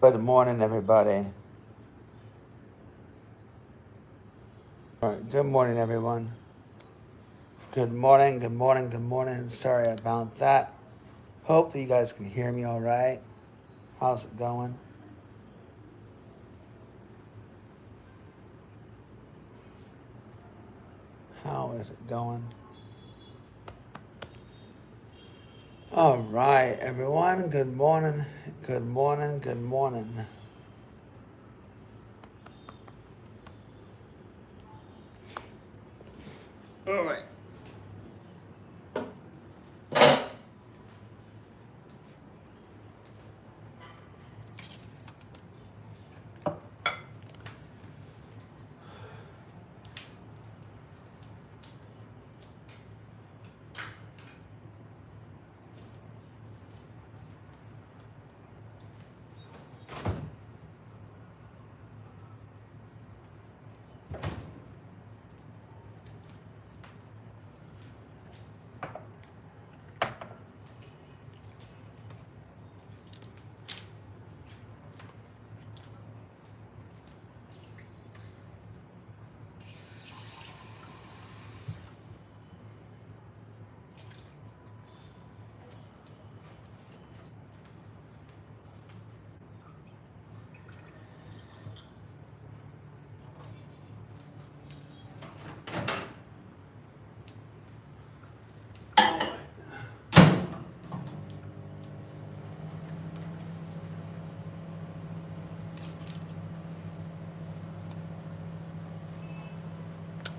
Good morning, everybody. All right, good morning, everyone. Good morning, good morning, good morning. Sorry about that. Hope you guys can hear me all right. How's it going? How is it going? All right, everyone. Good morning, good morning, good morning. All right.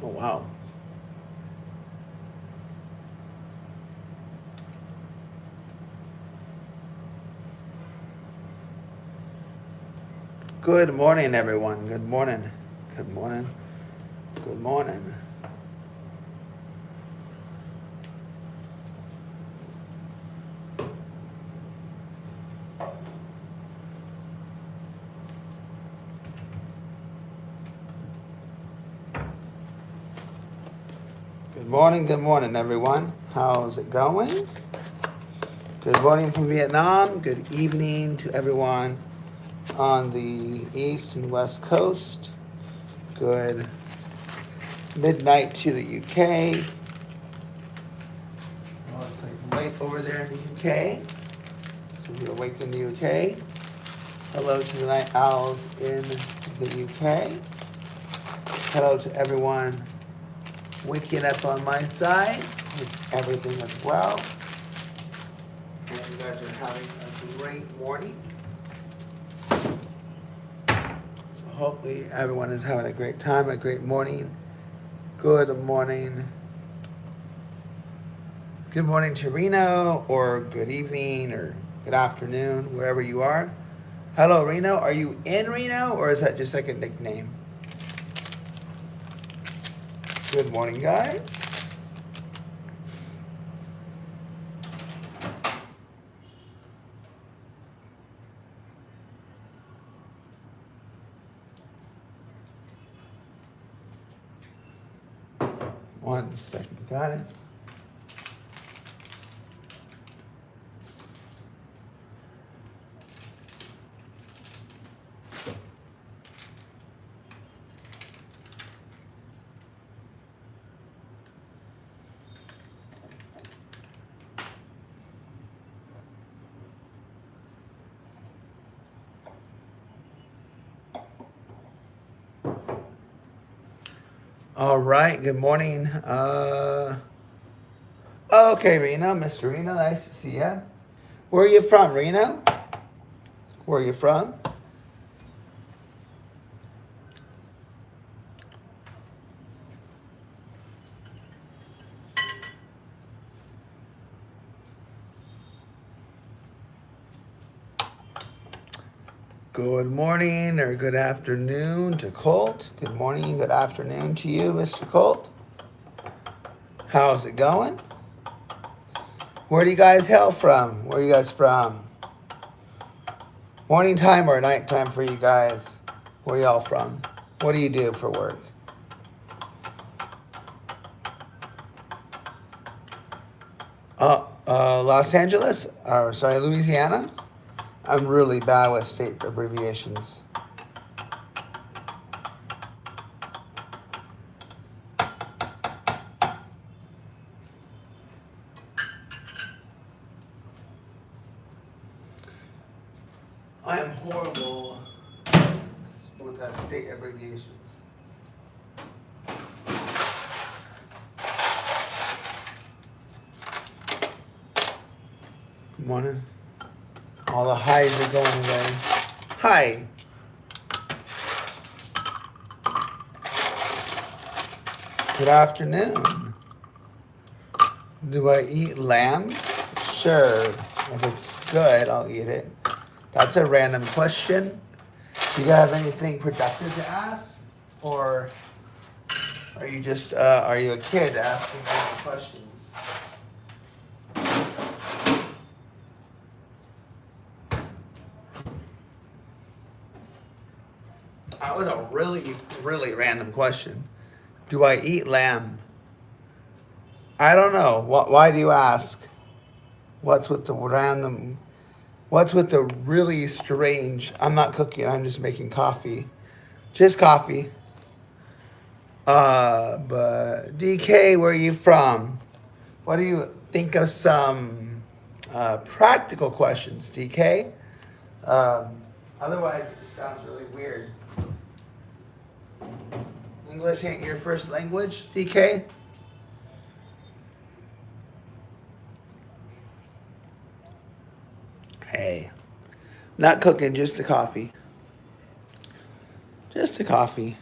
Oh, wow. Good morning, everyone. Good morning. Good morning. Good morning. Good morning, everyone. How's it going? Good morning from Vietnam. Good evening to everyone on the East and West Coast. Good midnight to the UK. Well, it's like late over there in the UK. So we're awake in the UK. Hello to the night owls in the UK. Hello to everyone waking up on my side with everything as well. And you guys are having a great morning. So hopefully everyone is having a great time, a great morning. Good morning. Good morning to Reno, or good evening, or good afternoon, wherever you are. Hello, Reno. Are you in Reno, or is that just like a nickname? Good morning, guys. One second, guys. All right, good morning. Okay, Reno, Mr. Reno, nice to see you. Where are you from, Reno? Where are you from? Good morning or good afternoon to Colt. Good morning, good afternoon to you, Mr. Colt. How's it going? Where do you guys hail from? Where are you guys from? Morning time or night time for you guys? Where y'all from? What do you do for work? Los Angeles? Or sorry, Louisiana? I'm really bad with state abbreviations. I am horrible with state abbreviations. Good morning. All the highs are going away. Hi. Good afternoon. Do I eat lamb? Sure. If it's good, I'll eat it. That's a random question. Do you have anything productive to ask? Or are you just, are you a kid asking random questions? That was a really, really random question. Do I eat lamb? I don't know. Why do you ask? What's with the random? What's with the really strange? I'm not cooking. I'm just making coffee. Just coffee. But DK, where are you from? What do you think of some practical questions, DK? Otherwise, it just sounds really weird. English ain't your first language, DK? Hey, not cooking, just the coffee. Just the coffee.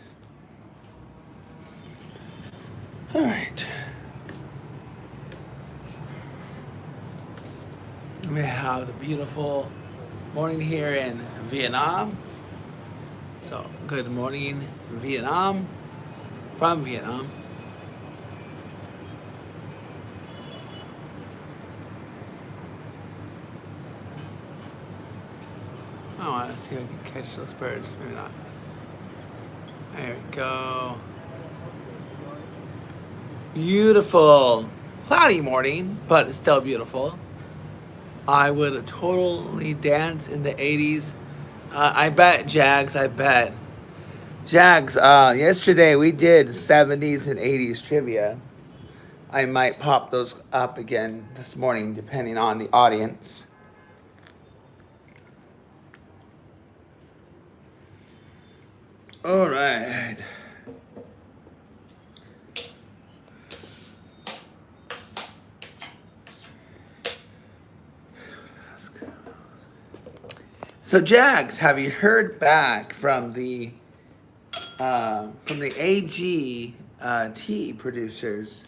All right. We have the beautiful morning here in Vietnam. So, good morning, Vietnam, from Vietnam. Oh, I want to see if I can catch those birds. Maybe not. There we go. Beautiful. Cloudy morning, but it's still beautiful. I would totally dance in the 80s. I bet, Jags, I bet. Jags, yesterday we did 70s and 80s trivia. I might pop those up again this morning, depending on the audience. All right. So, Jags, have you heard back from the AG tea producers?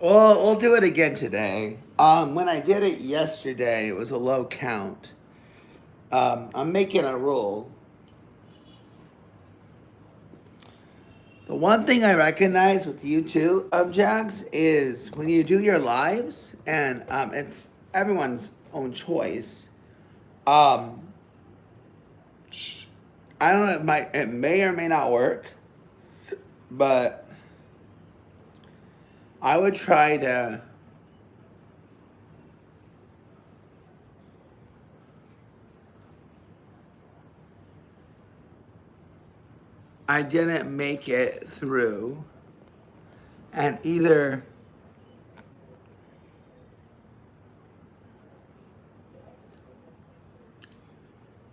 Well, we'll do it again today. When I did it yesterday, it was a low count. I'm making a rule. The one thing I recognize with you too, Jags, is when you do your lives, and it's everyone's own choice. I don't know. It may or may not work, but I would try to. I didn't make it through, and either.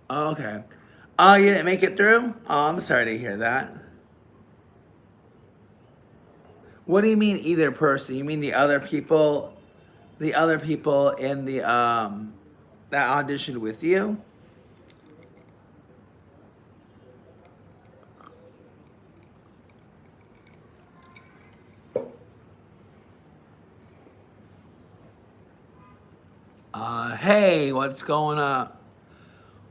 Oh, okay. Oh, you didn't make it through? Oh, I'm sorry to hear that. What do you mean either person? You mean the other people? The other people in the that auditioned with you? Hey, what's going on?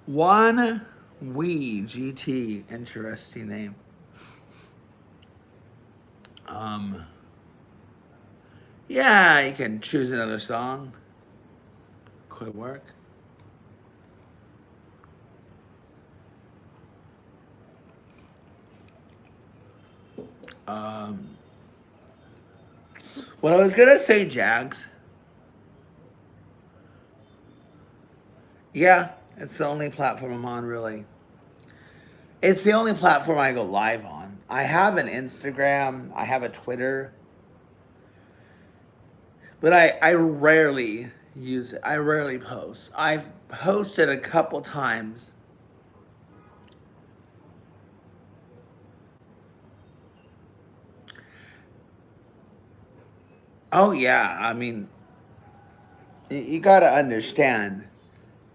One We GT, interesting name. Yeah, you can choose another song. Could work. Um, What I was gonna say, Jags. Yeah, it's the only platform I'm on, really. It's the only platform I go live on. I have an Instagram, I have a Twitter, but I rarely use it. I rarely post. I've posted a couple times. Oh, yeah. I mean, you got to understand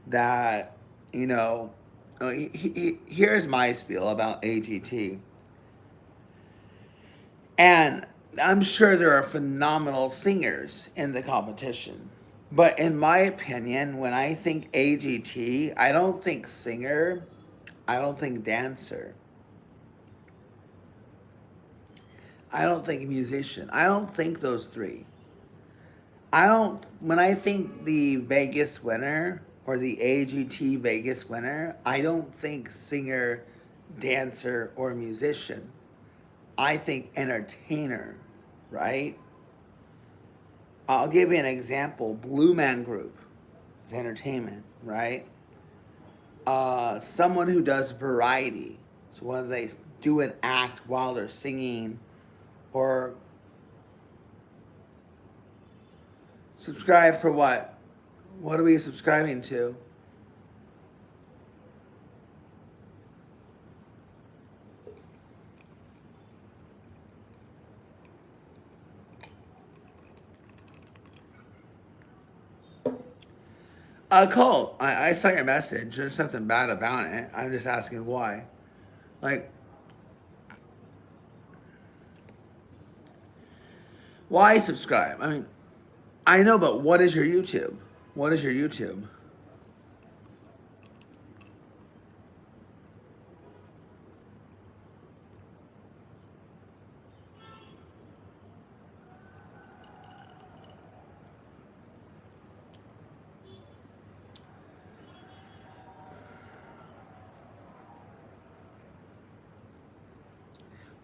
that, you know, here's my spiel about AGT. And I'm sure there are phenomenal singers in the competition. But in my opinion, when I think AGT, I don't think singer, I don't think dancer, I don't think musician. I don't think those three. I don't, when I think the Vegas winner or the AGT Vegas winner, I don't think singer, dancer, or musician. I think entertainer, right? I'll give you an example. Blue Man Group is entertainment, right? Someone who does variety. So whether they do an act while they're singing or subscribe for what? What are we subscribing to? Cole, I saw your message. There's nothing bad about it. I'm just asking why. Like, why subscribe? I mean, I know, but what is your YouTube? What is your YouTube?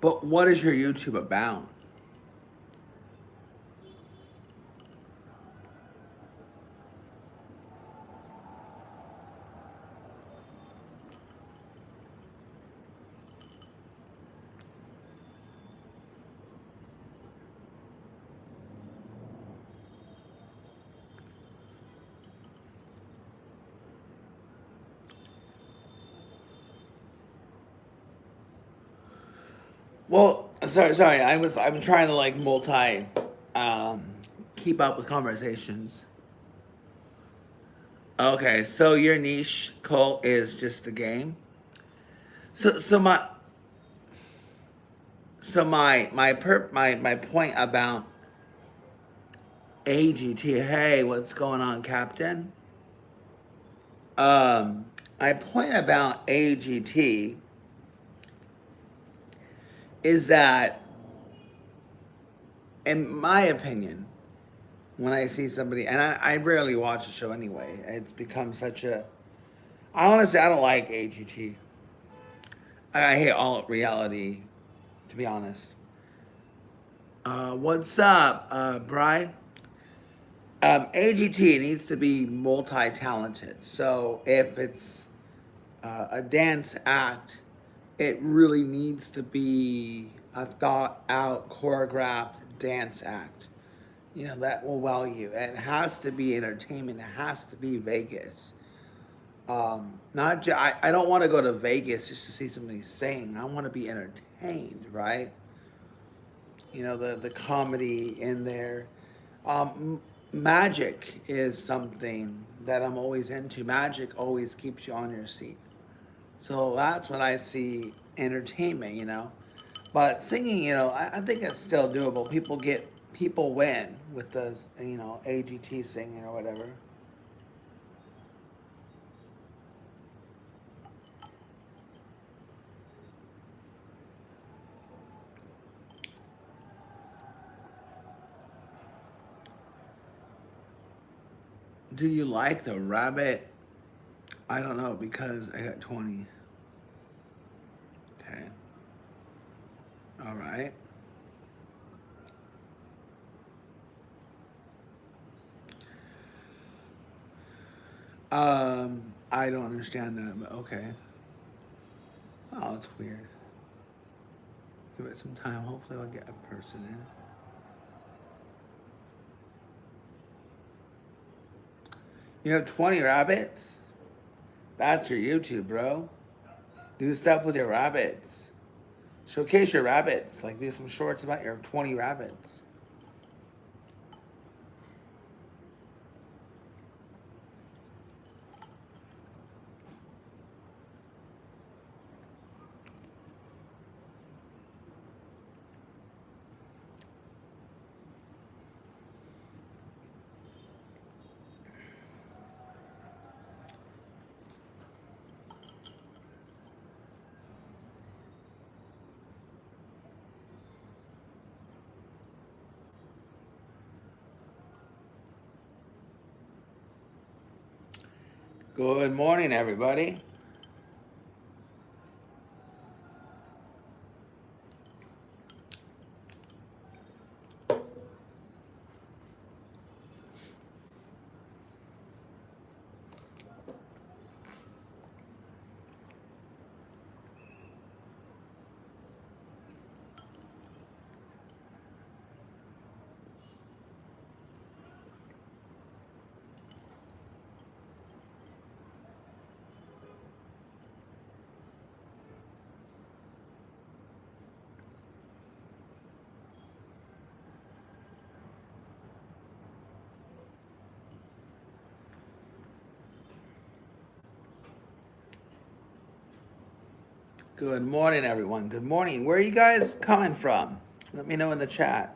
But what is your YouTube about? Well, sorry. I'm trying to like um, keep up with conversations. Okay, so your niche, Cole, is just the game. So so my my point about AGT. Hey, what's going on, Captain? Um, my point about AGT is that, in my opinion, when I see somebody, and I rarely watch the show anyway, it's become such a. I honestly, I don't like AGT. I hate all reality, to be honest. What's up, Bri? AGT needs to be multi-talented. So if it's a dance act, it really needs to be a thought-out, choreographed dance act. You know, that will wow you. It has to be entertainment. It has to be Vegas. Not ju- I don't want to go to Vegas just to see somebody sing. I want to be entertained, right? You know, the comedy in there. Magic is something that I'm always into. Magic always keeps you on your seat. So that's what I see entertainment, you know. But singing, you know, I think it's still doable. People win with the, you know, AGT singing or whatever. Do you like the rabbit? I don't know because I got 20. Okay. All right. I don't understand that, but okay. Oh, it's weird. Give it some time. Hopefully we'll get a person in. You have 20 rabbits? That's your YouTube, bro. Do stuff with your rabbits. Showcase your rabbits. Like, do some shorts about your 20 rabbits. Good morning, everybody. Good morning, everyone. Good morning. Where are you guys coming from? Let me know in the chat.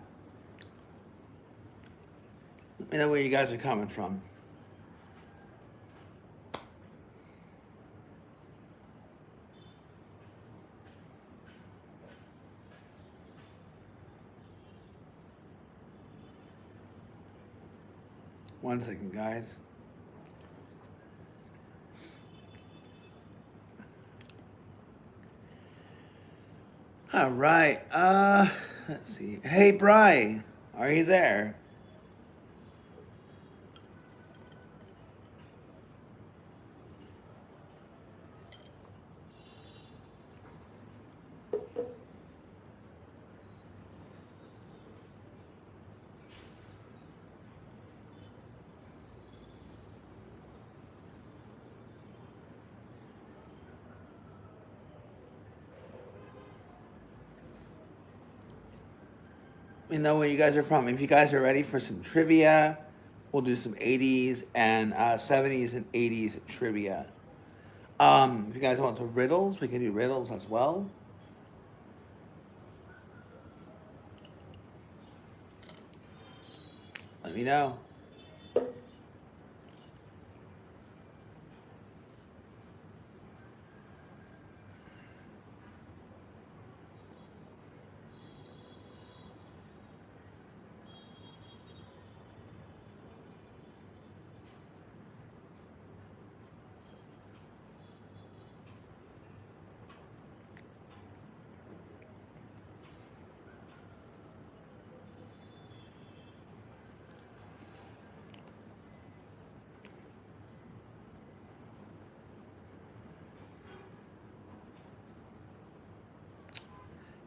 Let me know where you guys are coming from. One second, guys. All right. Let's see. Hey, Bri, are you there? Let me know where you guys are from. If you guys are ready for some trivia, we'll do some 80s and 70s and 80s trivia. If you guys want the riddles, we can do riddles as well. Let me know.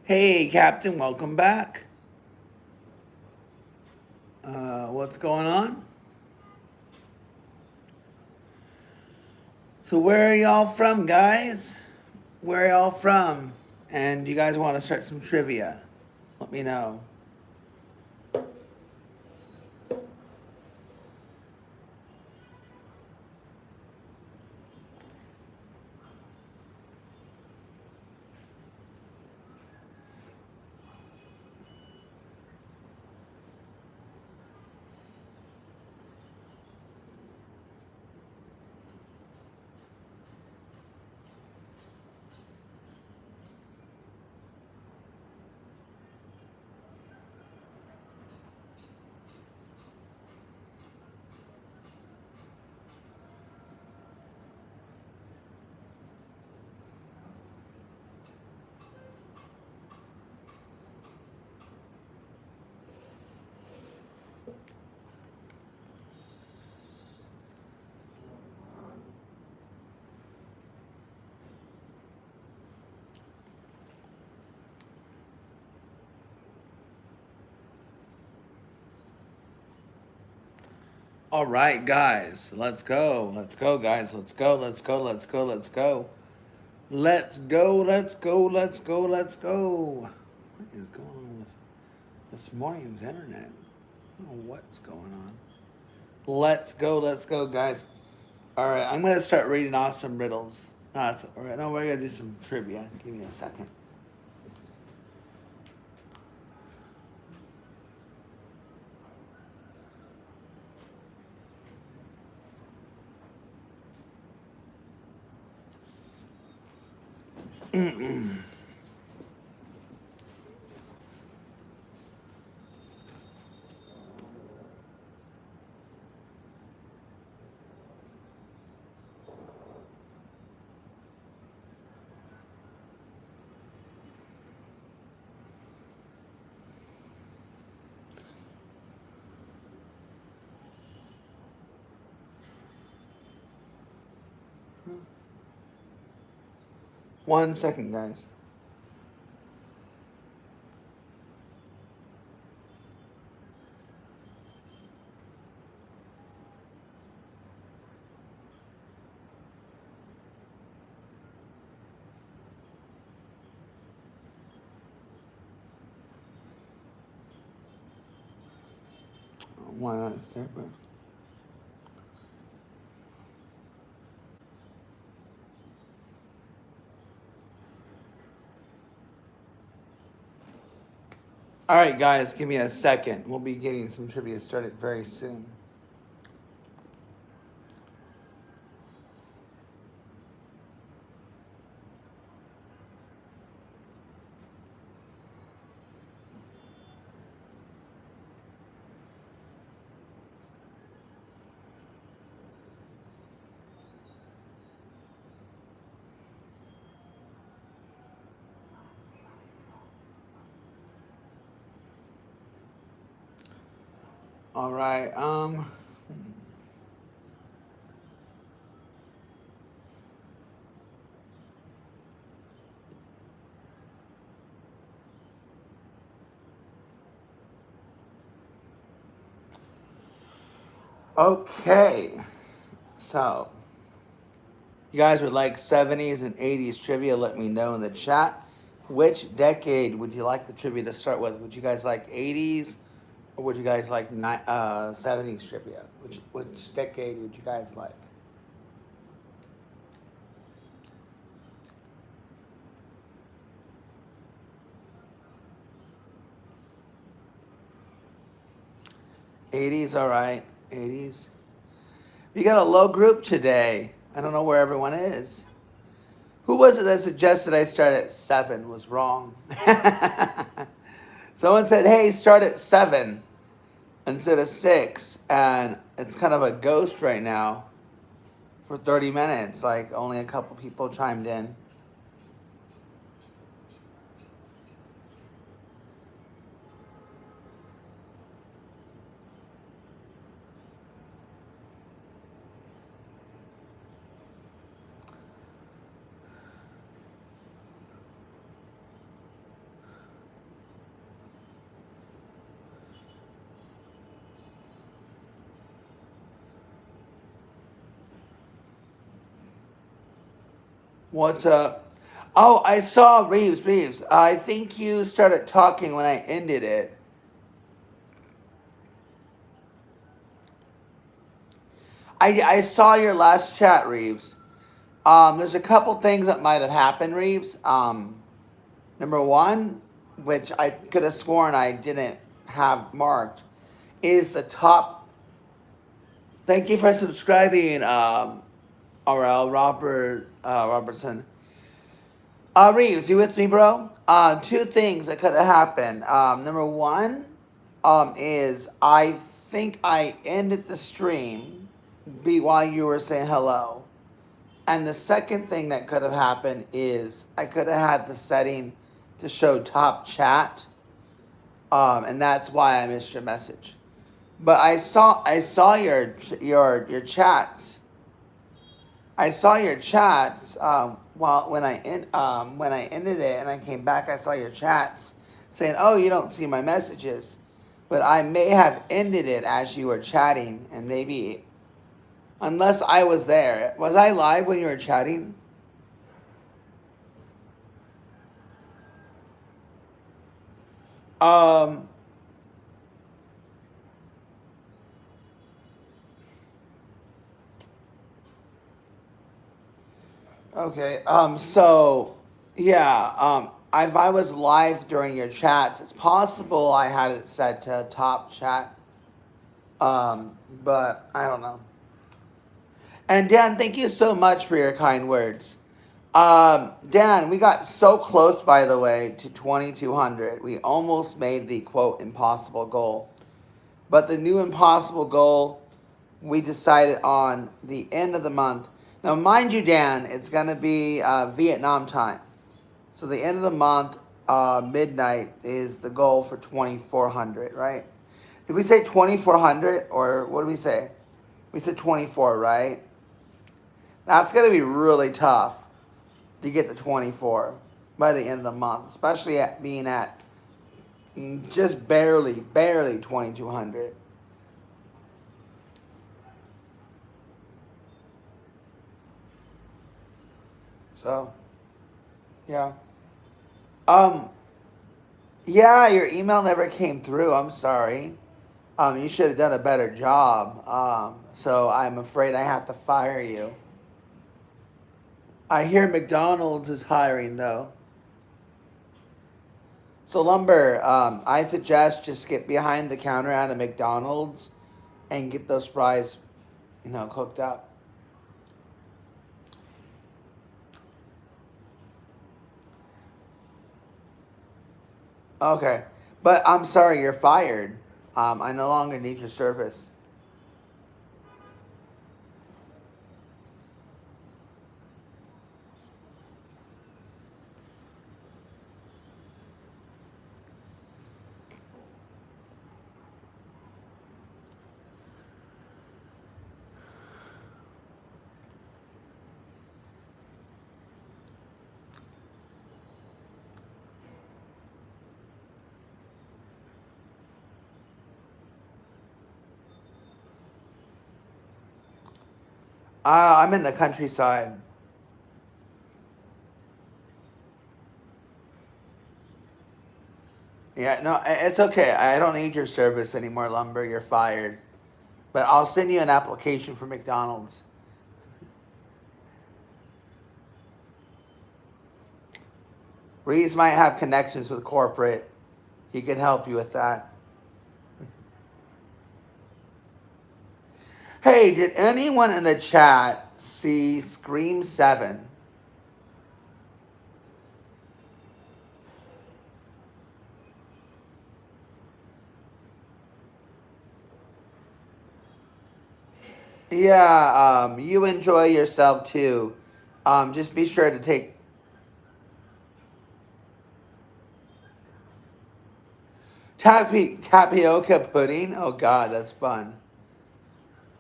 Hey, Captain, welcome back. What's going on? So where are y'all from, guys? Where are y'all from? And you guys want to start some trivia? Let me know. All right, guys, let's go. Let's go, guys. Let's go. Let's go. Let's go. Let's go. Let's go. Let's go. Let's go. Let's go. What is going on with this morning's internet? I don't know what's going on. Let's go. Let's go, guys. All right, I'm gonna start reading off some riddles. No, that's all right. No, we're gonna do some trivia. Give me a second. One second, guys. Why not start with? All right, guys, give me a second. We'll be getting some trivia started very soon. All right. Okay. So, you guys would like 70s and 80s trivia? Let me know in the chat. Which decade would you like the trivia to start with? Would you guys like 80s or would you guys like 70s trivia? Which decade would you guys like? '80s, all right. '80s. You got a low group today. I don't know where everyone is. Who was it that suggested I start at 7? Was wrong. Someone said, hey, start at 7 instead of 6. And it's kind of a ghost right now for 30 minutes. Like, only a couple people chimed in. What's up? Oh, I saw Reeves. I think you started talking when I ended it. I saw your last chat, Reeves. There's a couple things that might have happened, Reeves. Number one, which I could have sworn I didn't have marked, is the top. Thank you for subscribing, RL Robertson. Reeves, you with me, bro? Two things that could have happened. Number one, is I think I ended the stream while you were saying hello. And the second thing that could have happened is I could have had the setting to show top chat, and that's why I missed your message. But I saw your chats. I saw your chats when I ended it, and I came back. I saw your chats saying, "Oh, you don't see my messages," But I may have ended it as you were chatting, and maybe, unless I was there. Was I live when you were chatting? Um, okay. So, yeah. If I was live during your chats, it's possible I had it set to top chat. But I don't know. And Dan, thank you so much for your kind words. Dan, we got so close, by the way, to 2,200. We almost made the quote impossible goal. But the new impossible goal we decided on the end of the month. Now, mind you, Dan, it's going to be Vietnam time. So the end of the month, midnight, is the goal for 2,400, right? Did we say 2,400 or what did we say? We said 24, right? That's going to be really tough to get to 24 by the end of the month, especially at being at just barely 2,200. So, yeah. Um, yeah, your email never came through. I'm sorry. You should have done a better job. So I'm afraid I have to fire you. I hear McDonald's is hiring though. So Lumber, I suggest just get behind the counter at a McDonald's and get those fries, cooked up. Okay, but I'm sorry, you're fired. I no longer need your service. I'm in the countryside. Yeah, no, it's okay. I don't need your service anymore, Lumber. You're fired. But I'll send you an application for McDonald's. Reese might have connections with corporate. He could help you with that. Hey, did anyone in the chat see Scream 7? Yeah, you enjoy yourself too. Just be sure to take tapioca pudding. Oh God, that's fun.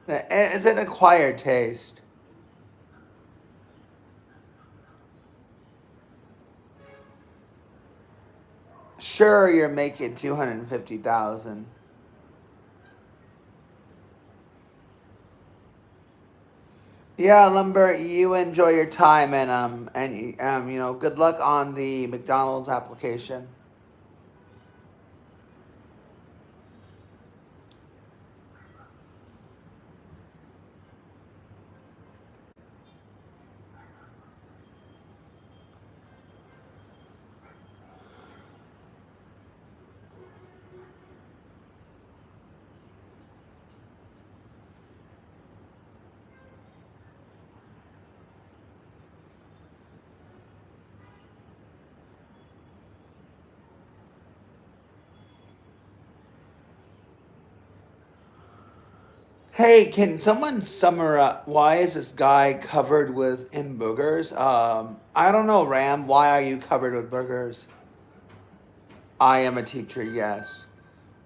It's an acquired taste. Sure, you're making 250,000. Yeah, Lumber, you enjoy your time and good luck on the McDonald's application. Hey, can someone summarize why is this guy covered with in boogers? I don't know, Ram. Why are you covered with boogers? I am a teacher, yes.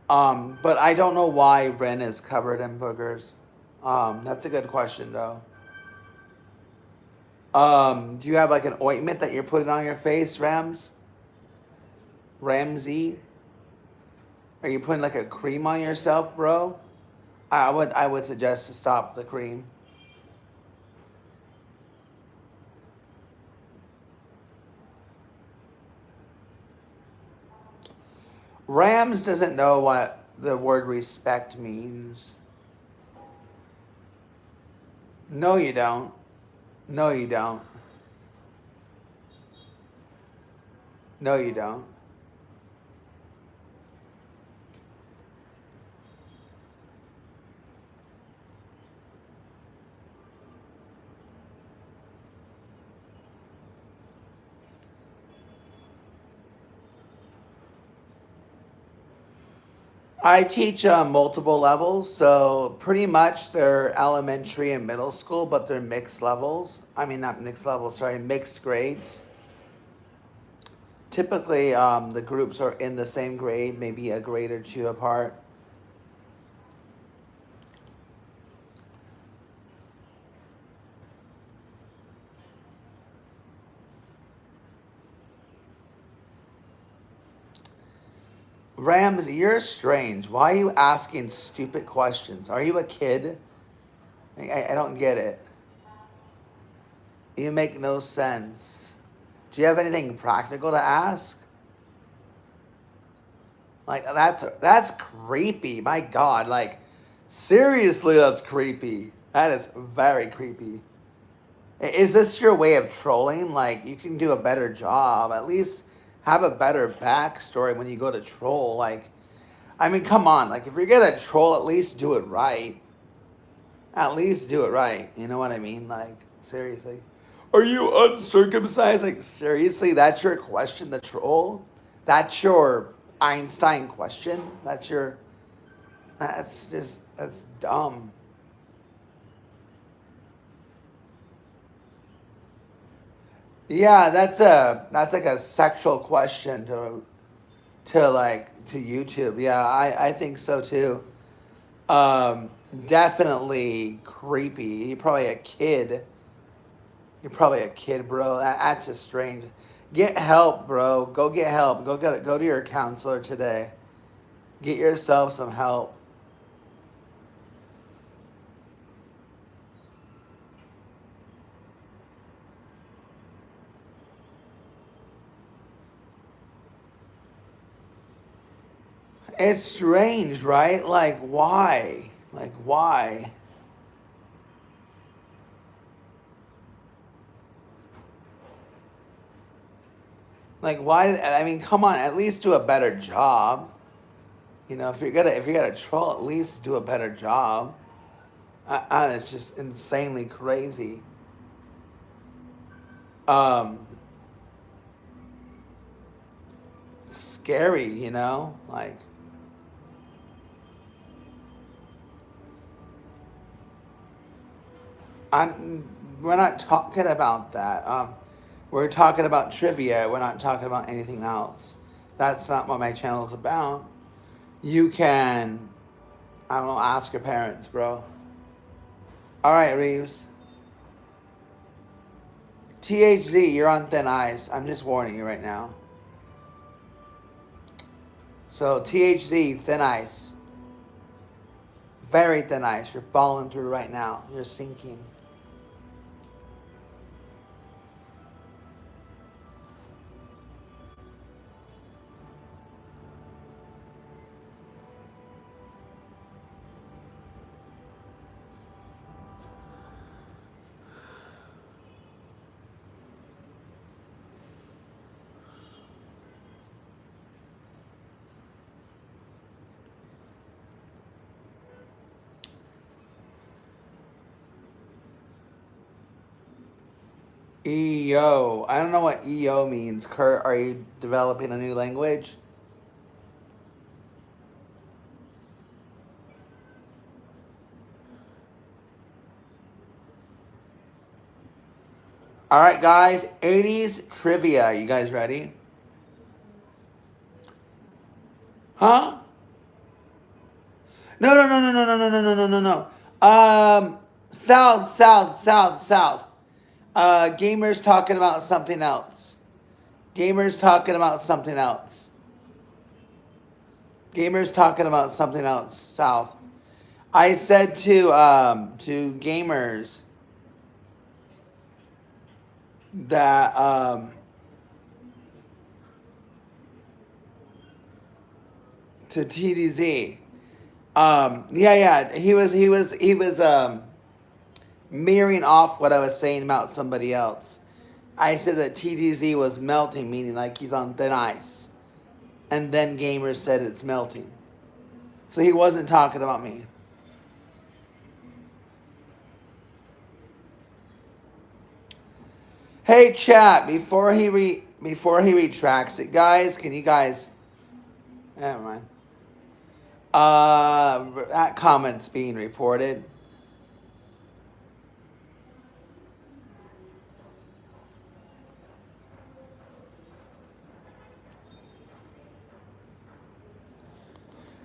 But I don't know why Ren is covered in boogers. That's a good question though. Do you have like an ointment that you're putting on your face, Rams? Ramsey? Are you putting like a cream on yourself, bro? I would suggest to stop the cream. Rams doesn't know what the word respect means. No, you don't. No, you don't. No, you don't. I teach multiple levels, so pretty much they're elementary and middle school, but they're mixed levels. I mean, not mixed levels, sorry, mixed grades. Typically, the groups are in the same grade, maybe a grade or two apart. Rams, you're strange. Why are you asking stupid questions? Are you a kid? I don't get it. You make no sense. Do you have anything practical to ask? Like that's creepy. My God, like seriously, that's creepy. That is very creepy. Is this your way of trolling? Like you can do a better job. At least have a better backstory when you go to troll. Like, I mean, come on. Like if you're gonna troll, at least do it right. At least do it right. You know what I mean? Like seriously. Are you uncircumcised? Like seriously, that's your question to troll? That's your Einstein question? That's dumb. Yeah, that's like a sexual question to YouTube. Yeah, I think so too. Um, Definitely creepy. You're probably a kid, bro. That's just strange. Get help, bro. Go get help. Go to your counselor today. Get yourself some help. It's strange, right? Like why? Like why? Like why? I mean, come on. At least do a better job. You know, if you're gonna troll, at least do a better job. It's just insanely crazy. Um, Scary, you know, like I'm. We're not talking about that. We're talking about trivia. We're not talking about anything else. That's not what my channel is about. You can, I don't know, ask your parents, bro. All right, Reeves. THZ, you're on thin ice. I'm just warning you right now. So THZ, thin ice. Very thin ice. You're falling through right now. You're sinking. EO. I don't know what EO means. Kurt, are you developing a new language? All right, guys. 80s trivia. You guys ready? Huh? No, no, no, no, no, no, no, no, no, no, no, no. South, south, south, south. Gamers talking about something else. Gamers talking about something else. Gamer's talking about something else south. I said to gamers that to TDZ. Yeah, he was mirroring off what I was saying about somebody else. I said that TDZ was melting, meaning like he's on thin ice. And then gamers said it's melting. So he wasn't talking about me. Hey chat, before he retracts it, guys, can you guys? Never mind. That comment's being reported.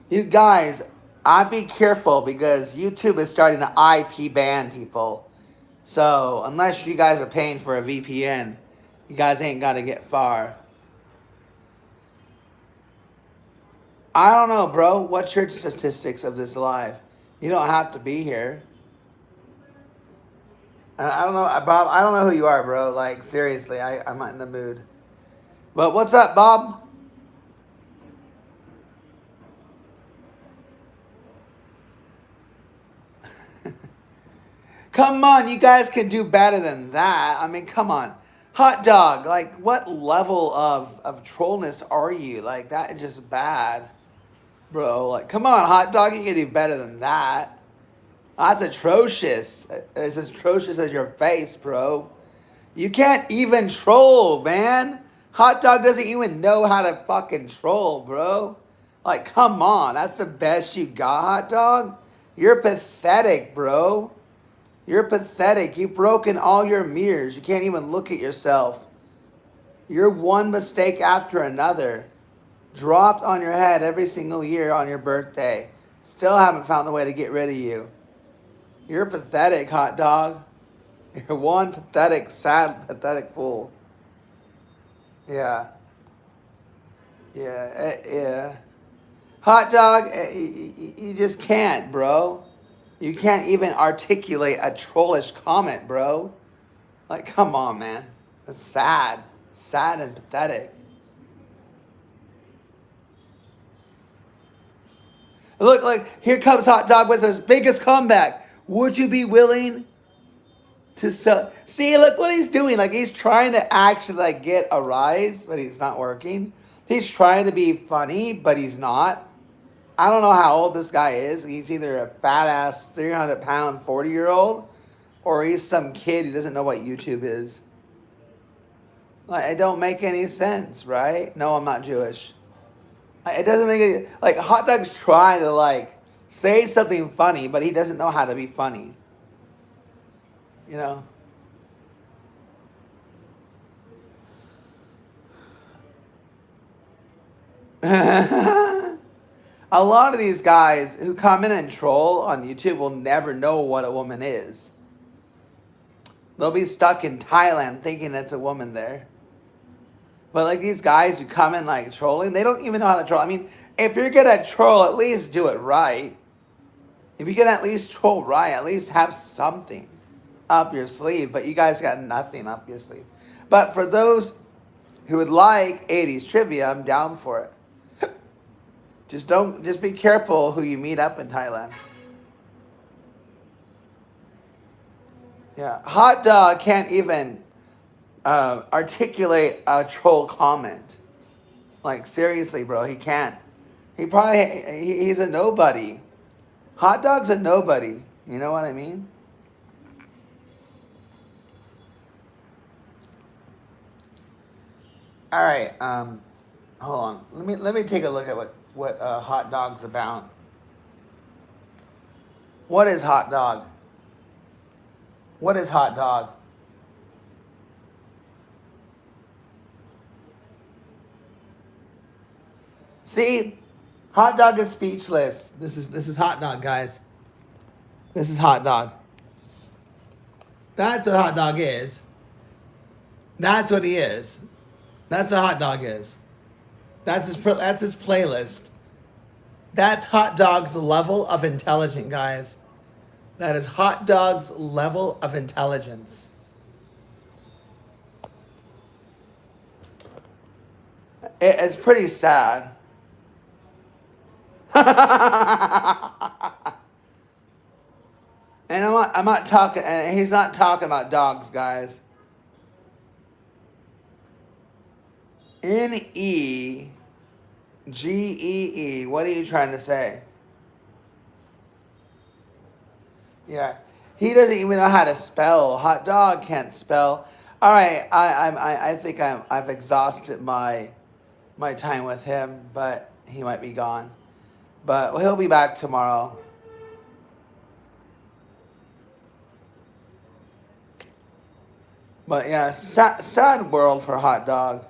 You guys, I'd be careful because YouTube is starting to IP ban people. So unless you guys are paying for a VPN, you guys ain't got to get far. I don't know, bro. What's your statistics of this live? You don't have to be here. I don't know, Bob. I don't know who you are, bro. Like, seriously, I'm not in the mood. But what's up, Bob? Come on, you guys can do better than that. I mean, come on. Hot dog, like, what level of trollness are you? Like, that is just bad. Bro, like, come on, hot dog, you can do better than that. That's atrocious. It's as atrocious as your face, bro. You can't even troll, man. Hot dog doesn't even know how to fucking troll, bro. Like, come on. That's the best you got, hot dog? You're pathetic, bro. You're pathetic. You've broken all your mirrors. You can't even look at yourself. You're one mistake after another. Dropped on your head every single year on your birthday. Still haven't found a way to get rid of you. You're pathetic, hot dog. You're one pathetic, sad, pathetic fool. Yeah. Yeah. Hot dog, you just can't, bro. You can't even articulate a trollish comment, bro. Like, come on, man. It's sad. Sad and pathetic. Look, like, here comes Hot Dog with his biggest comeback. Would you be willing to sell? See, look what he's doing. Like, he's trying to actually, like, get a rise, but he's not working. He's trying to be funny, but he's not. I don't know how old this guy is. He's either a badass 300-pound 40-year-old or he's some kid who doesn't know what YouTube is. Like, it don't make any sense, right? No, I'm not Jewish. It doesn't make any... Like, Hot Dog's trying to, like, say something funny, but he doesn't know how to be funny. You know? A lot of these guys who come in and troll on YouTube will never know what a woman is. They'll be stuck in Thailand thinking it's a woman there. But like these guys who come in like trolling, they don't even know how to troll. I mean, if you're gonna troll, at least do it right. If you're gonna at least troll right, at least have something up your sleeve. But you guys got nothing up your sleeve. But for those who would like 80s trivia, I'm down for it. Just be careful who you meet up in Thailand. Yeah, Hot Dog can't even articulate a troll comment. Like, seriously, bro, he can't. He's a nobody. Hot Dog's a nobody. You know what I mean? All right. Hold on. Let me take a look at what Hot Dog's about. What is Hot Dog? What is Hot Dog? See, Hot Dog is speechless. This is Hot Dog, guys. This is Hot Dog. That's what Hot Dog is. That's what he is. That's what Hot Dog is. That's his playlist. That's hot dog's level of intelligence, guys. That is hot dog's level of intelligence. It's pretty sad. And I'm not talking, and he's not talking about dogs, guys. Negeee. What are you trying to say? Yeah. He doesn't even know how to spell. Hot dog can't spell. All right, I think I've exhausted my time with him, but he might be gone. But he'll be back tomorrow. But yeah, sad world for hot dog.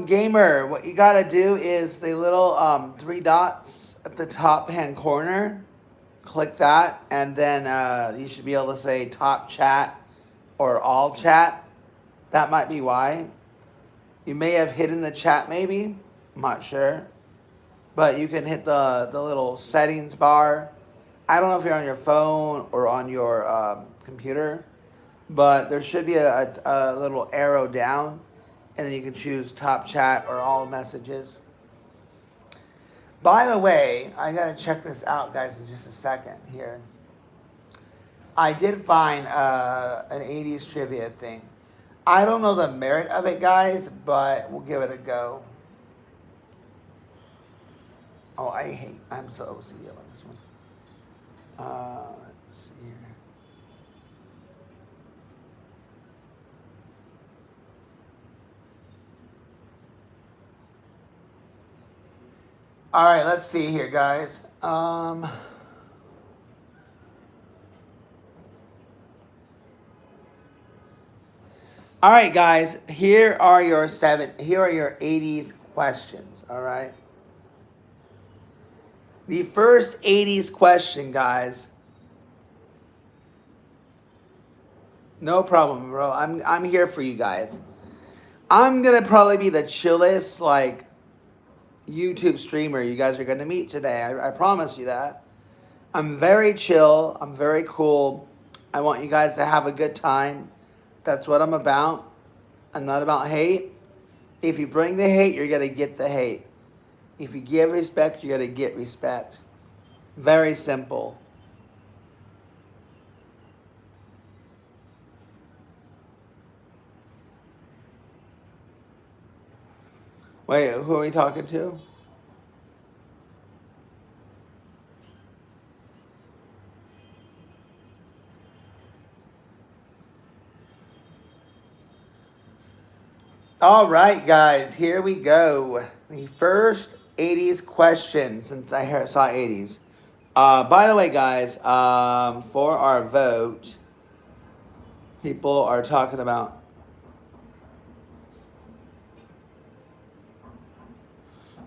Gamer, what you gotta do is the little 3 dots at the top hand corner. Click that, and then you should be able to say top chat or all chat. That might be why. You may have hidden the chat, maybe. I'm not sure. But you can hit the little settings bar. I don't know if you're on your phone or on your computer, but there should be a little arrow down, and then you can choose top chat or all messages. By the way, I gotta check this out, guys, in just a second here. I did find an 80s trivia thing. I don't know the merit of it, guys, but we'll give it a go. Oh, I'm so OCD on this one. Let's see here. All right, let's see here, guys. All right, guys. Here are your 80s questions. All right. The first 80s question, guys. No problem, bro. I'm here for you guys. I'm gonna probably be the chillest, like, YouTube streamer you guys are gonna meet today. I promise you that. I'm very chill. I'm very cool. I want you guys to have a good time. That's what I'm about. I'm not about hate. If you bring the hate, you're gonna get the hate. If you give respect, you're gonna get respect. Very simple. Wait, who are we talking to? All right, guys, here we go. The first 80s question, since I saw 80s. By the way, guys, for our vote, people are talking about...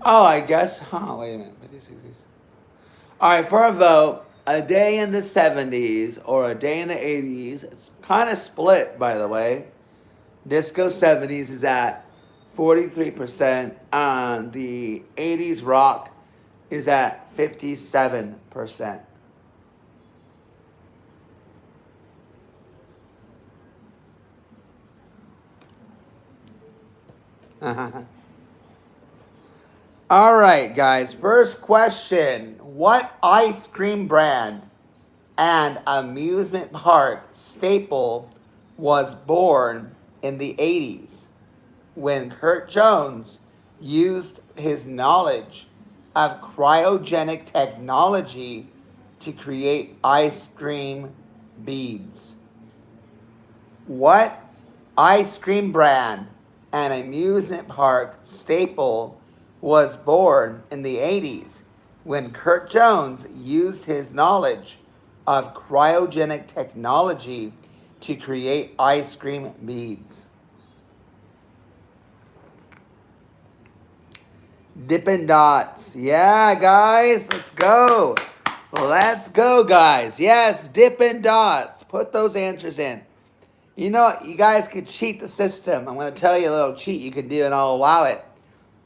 Oh, I guess... Oh, wait a minute. 50s, 60s. All right, for a vote, a day in the 70s or a day in the 80s. It's kind of split, by the way. Disco 70s is at 43%, and the 80s rock is at 57%. All right, guys. First question. What ice cream brand and amusement park staple was born in the 80s when Kurt Jones used his knowledge of cryogenic technology to create ice cream beads? What ice cream brand and amusement park staple was born in the 80s when Kurt Jones used his knowledge of cryogenic technology to create ice cream beads? Dippin' Dots. Yeah, guys, let's go. Let's go, guys. Yes, Dippin' Dots. Put those answers in. You know, you guys could cheat the system. I'm going to tell you a little cheat you can do, and I'll allow it.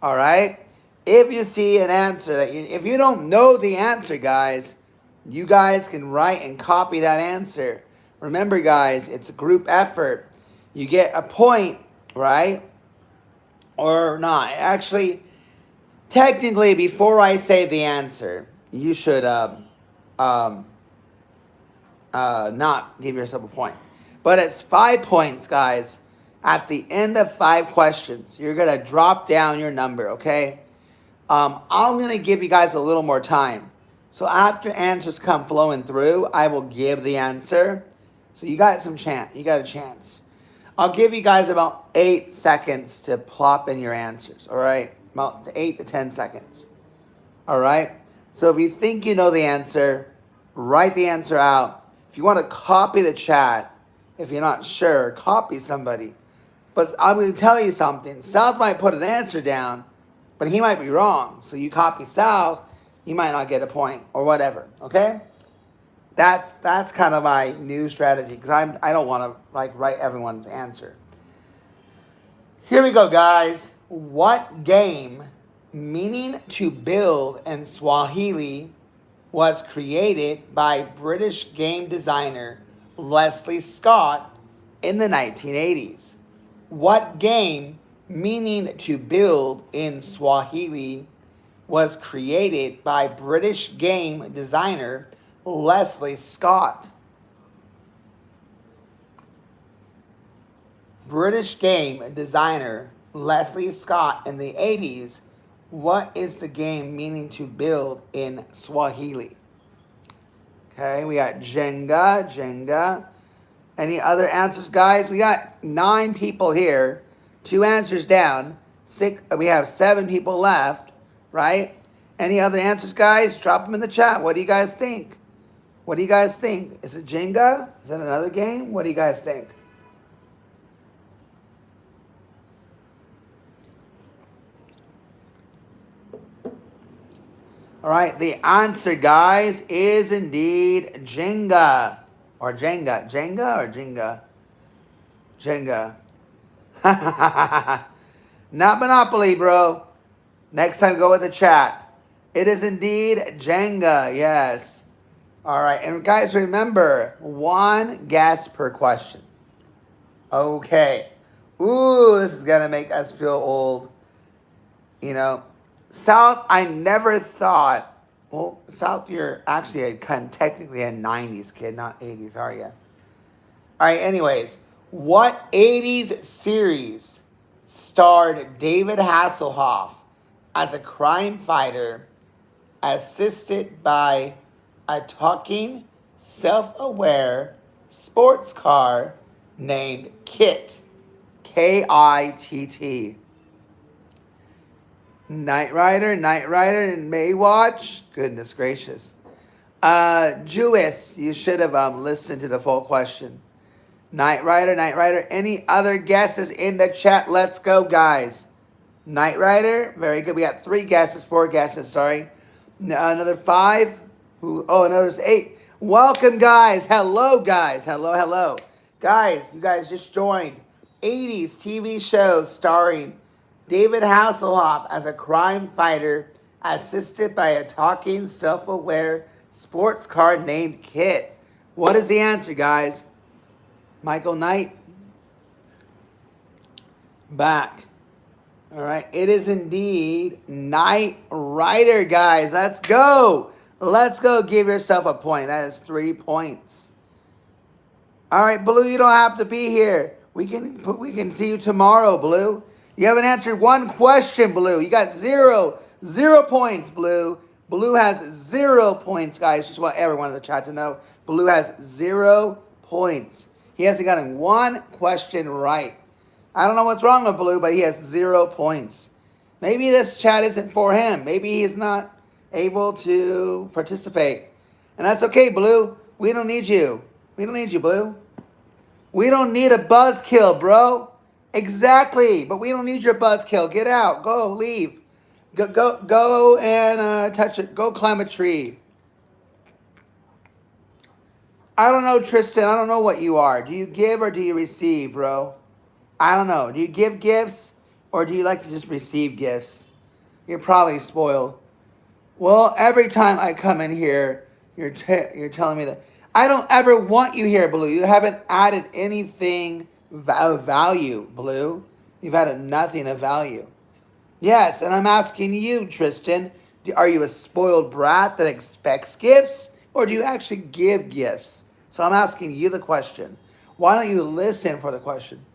All right? if you see an answer if you don't know the answer, guys, you guys can write and copy that answer. Remember, guys, it's a group effort. You get a point, right? Or not. Actually, technically, before I say the answer, you should not give yourself a point. But it's 5 points, guys. At the end of 5 questions, you're going to drop down your number, okay? I'm going to give you guys a little more time. So after answers come flowing through, I will give the answer. So you got some chance. You got a chance. I'll give you guys about 8 seconds to plop in your answers, all right? About 8 to 10 seconds, all right? So if you think you know the answer, write the answer out. If you want to copy the chat, if you're not sure, copy somebody. But I'm going to tell you something. South might put an answer down, but he might be wrong. So you copy South, you might not get a point or whatever, okay? That's kind of my new strategy because I don't want to write everyone's answer. Here we go, guys. What game, meaning to build in Swahili, was created by British game designer Leslie Scott in the 1980s? What game, meaning to build in Swahili, was created by British game designer Leslie Scott? British game designer Leslie Scott in the 80s. What is the game meaning to build in Swahili? Okay, we got Jenga. Any other answers, guys? We got 9 people here. 2 answers down. We have 7 people left, right? Any other answers, guys? Drop them in the chat. What do you guys think? What do you guys think? Is it Jenga? Is that another game? What do you guys think? All right, the answer, guys, is indeed Jenga. Or Jenga. Jenga or Jenga? Jenga. Not Monopoly, bro. Next time, go with the chat. It is indeed Jenga, yes. All right, and guys, remember, 1 guess per question. Okay. Ooh, this is going to make us feel old. You know, South, I never thought, well, South, you're actually technically a 90s kid, not 80s, are you? All right, anyways, what 80s series starred David Hasselhoff as a crime fighter assisted by a talking, self-aware sports car named Kit, K-I-T-T? Knight Rider, and Baywatch. Goodness gracious. Jewess, you should have listened to the full question. Knight Rider. Any other guesses in the chat? Let's go, guys. Knight Rider, very good. We got 4 guesses, sorry. Another 5. Another 8. Welcome, guys. Hello, guys. Hello. Guys, you guys just joined 80s TV shows starring David Hasselhoff as a crime fighter assisted by a talking, self-aware sports car named Kit. What is the answer, guys? Michael Knight? Back. All right. It is indeed Knight Rider, guys. Let's go. Give yourself a point. That is 3 points. All right, Blue, you don't have to be here. We can see you tomorrow, Blue. You haven't answered 1 question, Blue. You got 0 points, Blue. Blue has 0 points, guys. Just want everyone in the chat to know. Blue has 0 points. He hasn't gotten 1 question right. I don't know what's wrong with Blue, but he has 0 points. Maybe this chat isn't for him. Maybe he's not able to participate. And that's okay, Blue. We don't need you. Blue. We don't need a buzzkill, bro. Exactly, but we don't need your buzzkill. Get out. Go. Leave. Go and touch it. Go climb a tree. I don't know, Tristan. I don't know what you are. Do you give or do you receive, bro? I don't know. Do you give gifts or do you like to just receive gifts? You're probably spoiled. Well, every time I come in here, you're telling me that I don't ever want you here, Blue. You haven't added anything of value, Blue. You've added nothing of value. Yes, and I'm asking you, Tristan, are you a spoiled brat that expects gifts, or do you actually give gifts? So I'm asking you the question. Why don't you listen for the question?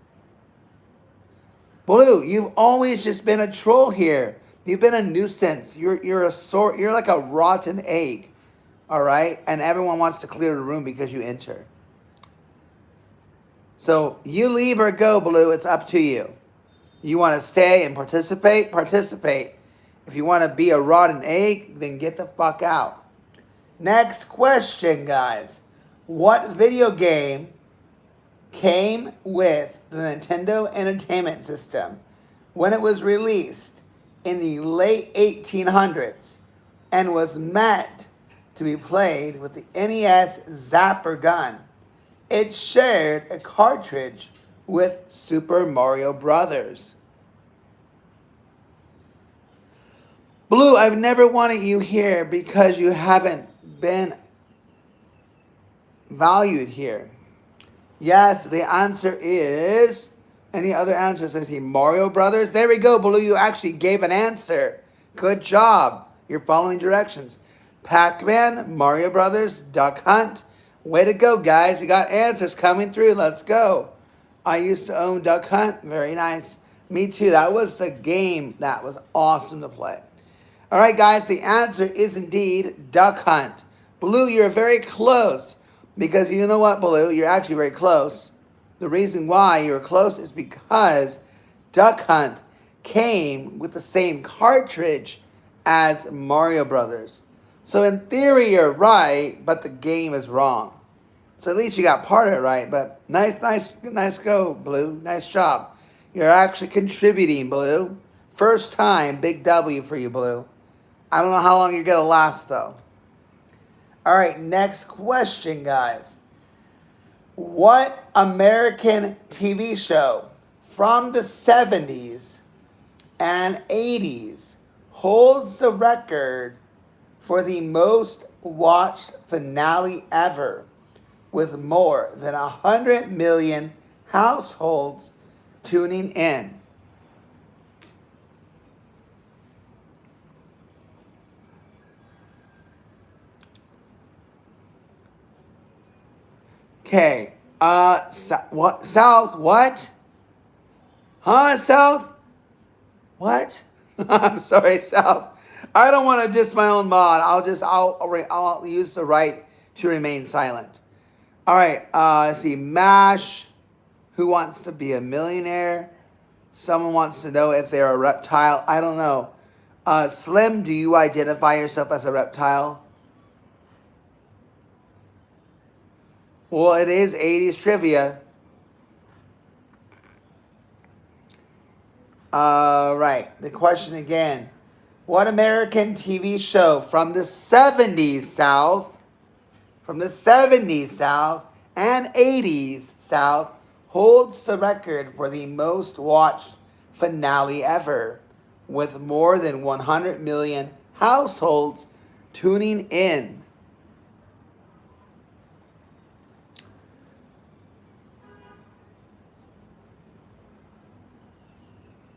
Blue, you've always just been a troll here. You've been a nuisance. You're like a rotten egg. All right? And everyone wants to clear the room because you enter. So you leave or go, Blue. It's up to you. You want to stay and participate? Participate. If you want to be a rotten egg, then get the fuck out. Next question, guys. What video game came with the Nintendo Entertainment System when it was released in the late 1800s and was meant to be played with the NES Zapper gun? It shared a cartridge with Super Mario Brothers. Blue, I've never wanted you here because you haven't been valued here. Yes, the answer is... Any other answers? I see Mario Brothers. There we go, Blue. You actually gave an answer. Good job. You're following directions. Pac-Man, Mario Brothers, Duck Hunt. Way to go, guys. We got answers coming through. Let's go. I used to own Duck Hunt. Very nice. Me too. That was the game that was awesome to play. All right, guys. The answer is indeed Duck Hunt. Blue, you're very close. Because you know what, Blue? You're actually very close. The reason why you're close is because Duck Hunt came with the same cartridge as Mario Brothers. So in theory, you're right, but the game is wrong. So at least you got part of it right. But nice go, Blue. Nice job. You're actually contributing, Blue. First time, big W for you, Blue. I don't know how long you're going to last, though. All right, next question, guys. What American TV show from the 70s and 80s holds the record for the most watched finale ever, with more than 100 million households tuning in? Okay. What? South? What? Huh? South? What? I'm sorry, South. I don't want to diss my own mod. I'll use the right to remain silent. All right. Let's see. MASH. Who wants to be a millionaire? Someone wants to know if they're a reptile. I don't know. Slim, do you identify yourself as a reptile? Well, it is 80s trivia. Right. The question again. What American TV show from the 70s South, and 80s South holds the record for the most watched finale ever, with more than 100 million households tuning in?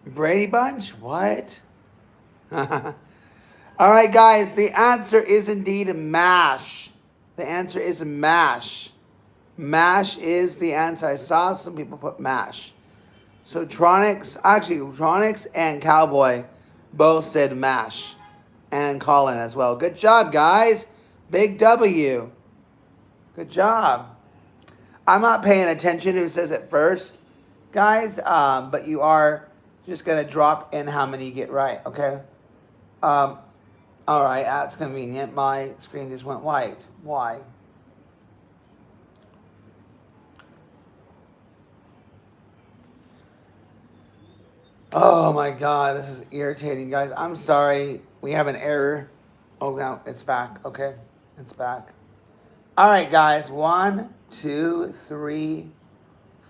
Brady Bunch? What? All right, guys. The answer is indeed MASH. The answer is MASH. MASH is the answer. I saw some people put MASH. So Tronics and Cowboy both said MASH. And Colin as well. Good job, guys. Big W. Good job. I'm not paying attention who says it first, guys. But you are just going to drop in how many you get right, okay? All right, that's convenient. My screen just went white. Why? Oh my God, this is irritating, guys. I'm sorry. We have an error. Oh, now it's back. Okay, it's back. All right, guys. 1, 2, 3,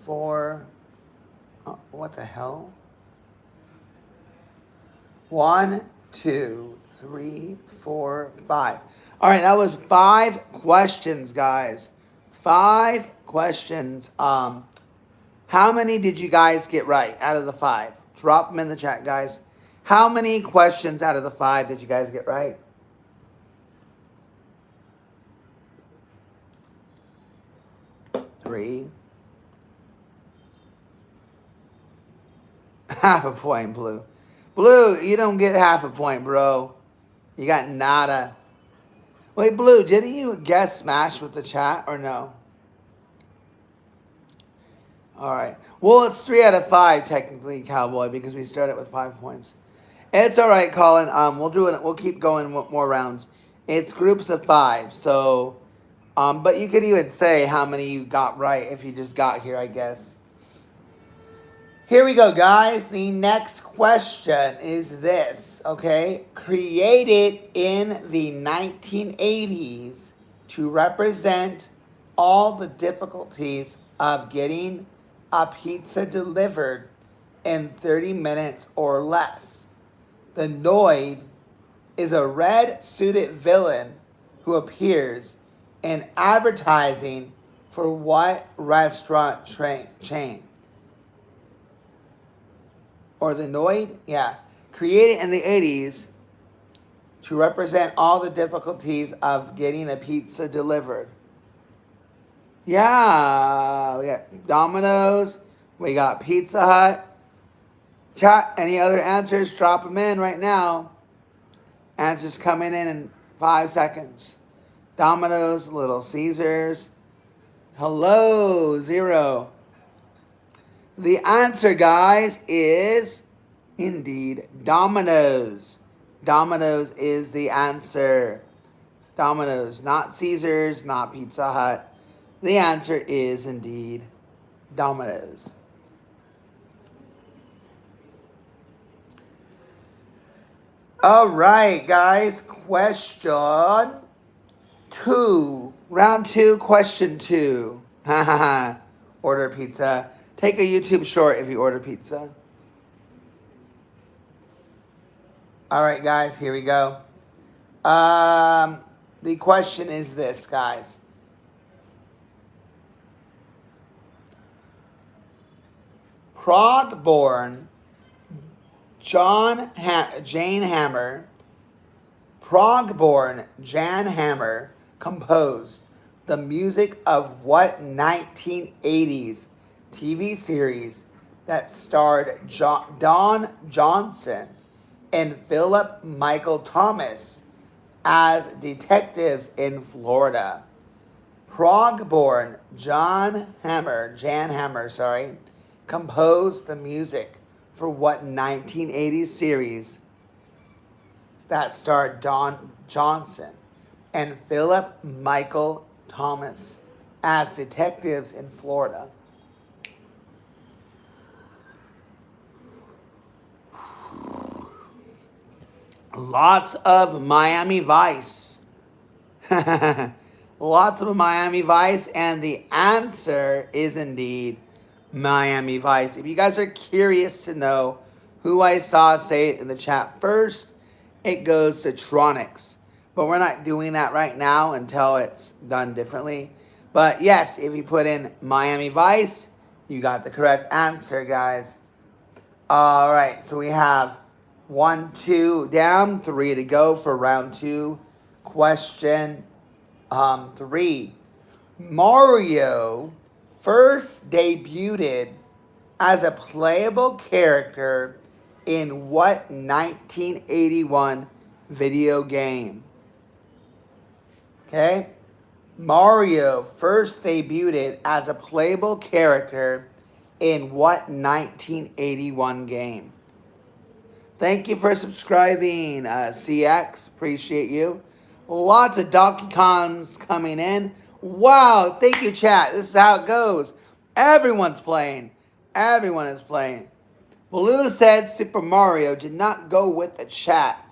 4. What the hell? 1, 2, 3, 4, 5. All right, that was 5 questions, guys. 5 questions. How many did you guys get right out of the 5? Drop them in the chat, guys. How many questions out of the 5 did you guys get right? Three. Half a point, Blue. Blue, you don't get half a point, bro. You got nada. Wait, Blue, didn't you guess Smash with the chat or no? All right. Well, it's 3 out of 5 technically, Cowboy, because we started with 5 points. It's all right, Colin. We'll do it. We'll keep going with more rounds. It's groups of 5. So, but you could even say how many you got right if you just got here, I guess. Here we go, guys. The next question is this, okay? Created in the 1980s to represent all the difficulties of getting a pizza delivered in 30 minutes or less. The Noid is a red-suited villain who appears in advertising for what restaurant chain? Or the Noid? Yeah. Created in the 80s to represent all the difficulties of getting a pizza delivered. Yeah. We got Domino's. We got Pizza Hut. Chat, any other answers? Drop them in right now. Answers coming in 5 seconds. Domino's, Little Caesars. Hello, 0. The answer, guys, is indeed Domino's. Domino's is the answer. Domino's, not Caesars, not Pizza Hut. The answer is indeed Domino's. All right, guys. Question 2. Round 2, question 2. Order pizza. Take a YouTube short if you order pizza. All right, guys, here we go. The question is this, guys. Prague-born Jane Hammer, Prague-born Jan Hammer composed the music of what 1980s TV series that starred Don Johnson and Philip Michael Thomas as detectives in Florida? Prague-born Jan Hammer, composed the music for what 1980s series that starred Don Johnson and Philip Michael Thomas as detectives in Florida? Lots of Miami Vice. Lots of Miami Vice, and the answer is indeed Miami Vice. If you guys are curious to know who I saw say it in the chat first, it goes to Tronics. But we're not doing that right now until it's done differently. But yes, if you put in Miami Vice, you got the correct answer, guys. All right, so we have 1, 2 down, 3 to go for round 2. Question 3. Mario first debuted as a playable character in what 1981 video game? Okay? Mario first debuted as a playable character in what 1981 game? Thank you for subscribing, CX. Appreciate you. Lots of Donkey Kongs coming in. Wow, thank you, chat. This is how it goes. Everyone's playing. Everyone is playing. Blue said Super Mario did not go with the chat,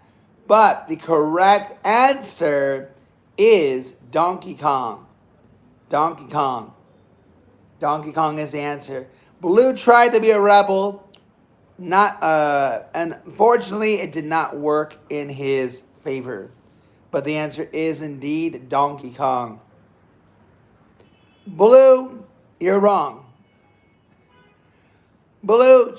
but the correct answer is Donkey Kong. Donkey Kong. Donkey Kong is the answer. Blue tried to be a rebel. Not unfortunately, it did not work in his favor. But the answer is indeed Donkey Kong. Blue, you're wrong. Blue,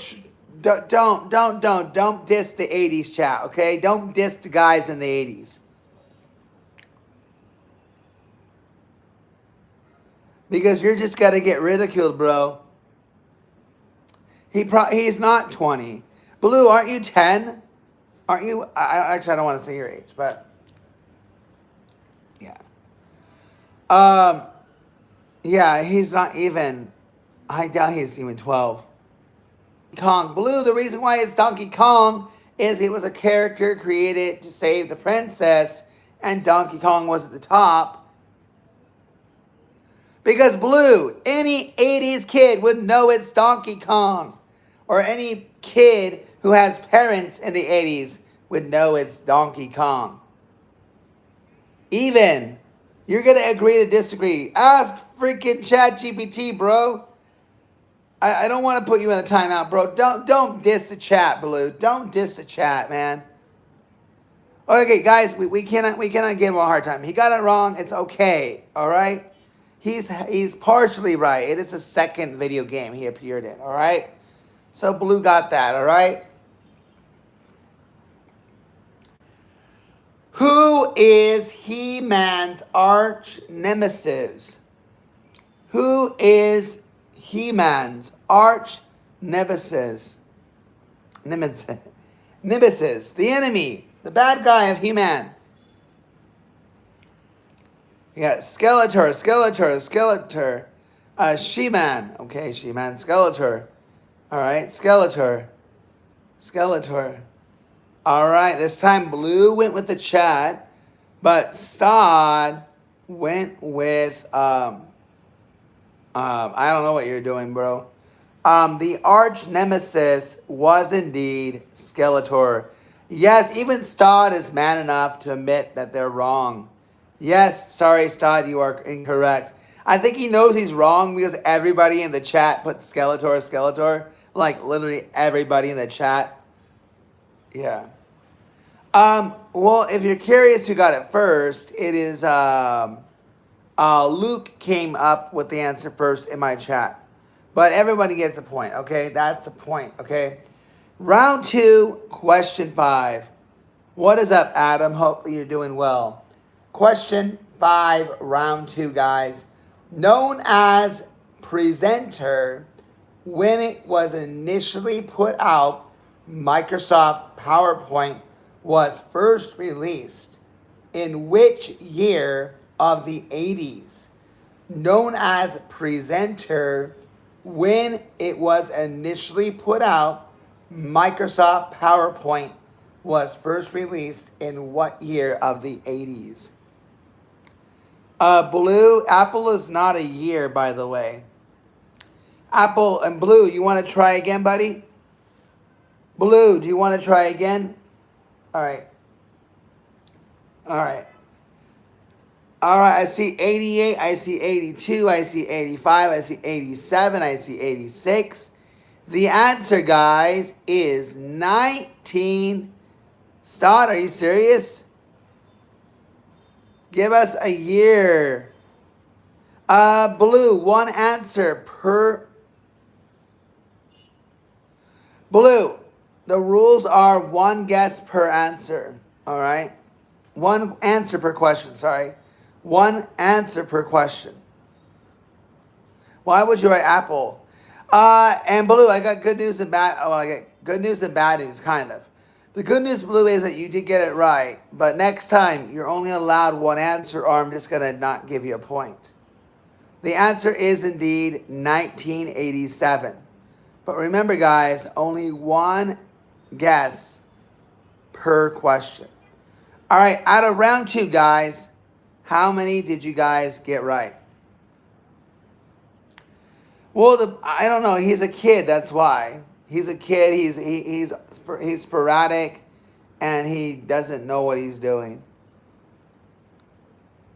don't diss the 80s chat, okay? Don't diss the guys in the 80s. Because you're just going to get ridiculed, bro. He's not 20. Blue, aren't you 10? Aren't you? Actually, I don't want to say your age, but yeah. Yeah, he's not even. I doubt he's even 12. Kong Blue, the reason why it's Donkey Kong is it was a character created to save the princess, and Donkey Kong was at the top. Because Blue, any 80s kid would know it's Donkey Kong. Or any kid who has parents in the 80s would know it's Donkey Kong. Even, you're going to agree to disagree. Ask freaking ChatGPT, bro. I don't want to put you in a timeout, bro. Don't diss the chat, Blue. Don't diss the chat, man. Okay, guys, we cannot give him a hard time. He got it wrong. It's okay, all right? He's partially right. It is the second video game he appeared in, all right? So Blue got that, all right? Who is He-Man's arch nemesis? Who is He-Man's arch nemesis? Nemesis, the enemy, the bad guy of He-Man. You got Skeletor, She-Man. Okay, She-Man, Skeletor. All right, Skeletor. All right, this time Blue went with the chat, but Stod went with I don't know what you're doing, bro. The arch nemesis was indeed Skeletor. Yes, even Stod is man enough to admit that they're wrong. Yes, sorry, Stod, you are incorrect. I think he knows he's wrong because everybody in the chat put Skeletor. Like, literally everybody in the chat. Yeah. Well, if you're curious who got it first, it is Luke came up with the answer first in my chat. But everybody gets the point, okay? That's the point, okay? Round 2, question 5. What is up, Adam? Hopefully you're doing well. Question 5, round 2, guys. Known as presenter, when it was initially put out, Microsoft PowerPoint was first released in which year of the 80s? Known as presenter, when it was initially put out, Microsoft PowerPoint was first released in what year of the 80s? Blue, Apple is not a year, by the way. Apple and Blue, you want to try again, buddy? Blue, do you want to try again? All right. I see 88, I see 82, I see 85, I see 87, I see 86. The answer, guys, is 19. Stott, are you serious? Give us a year. Blue, one answer per. Blue, the rules are one guess per answer. All right? One answer per question, sorry. One answer per question. Why would you write Apple? And Blue, I got good news and bad. Oh, I got good news and bad news, kind of. The good news, Blue, is that you did get it right. But next time, you're only allowed one answer, or I'm just going to not give you a point. The answer is indeed 1987. But remember, guys, only one guess per question. All right, out of round 2, guys, how many did you guys get right? Well, I don't know. He's a kid. That's why. He's a kid. He's sporadic, and he doesn't know what he's doing.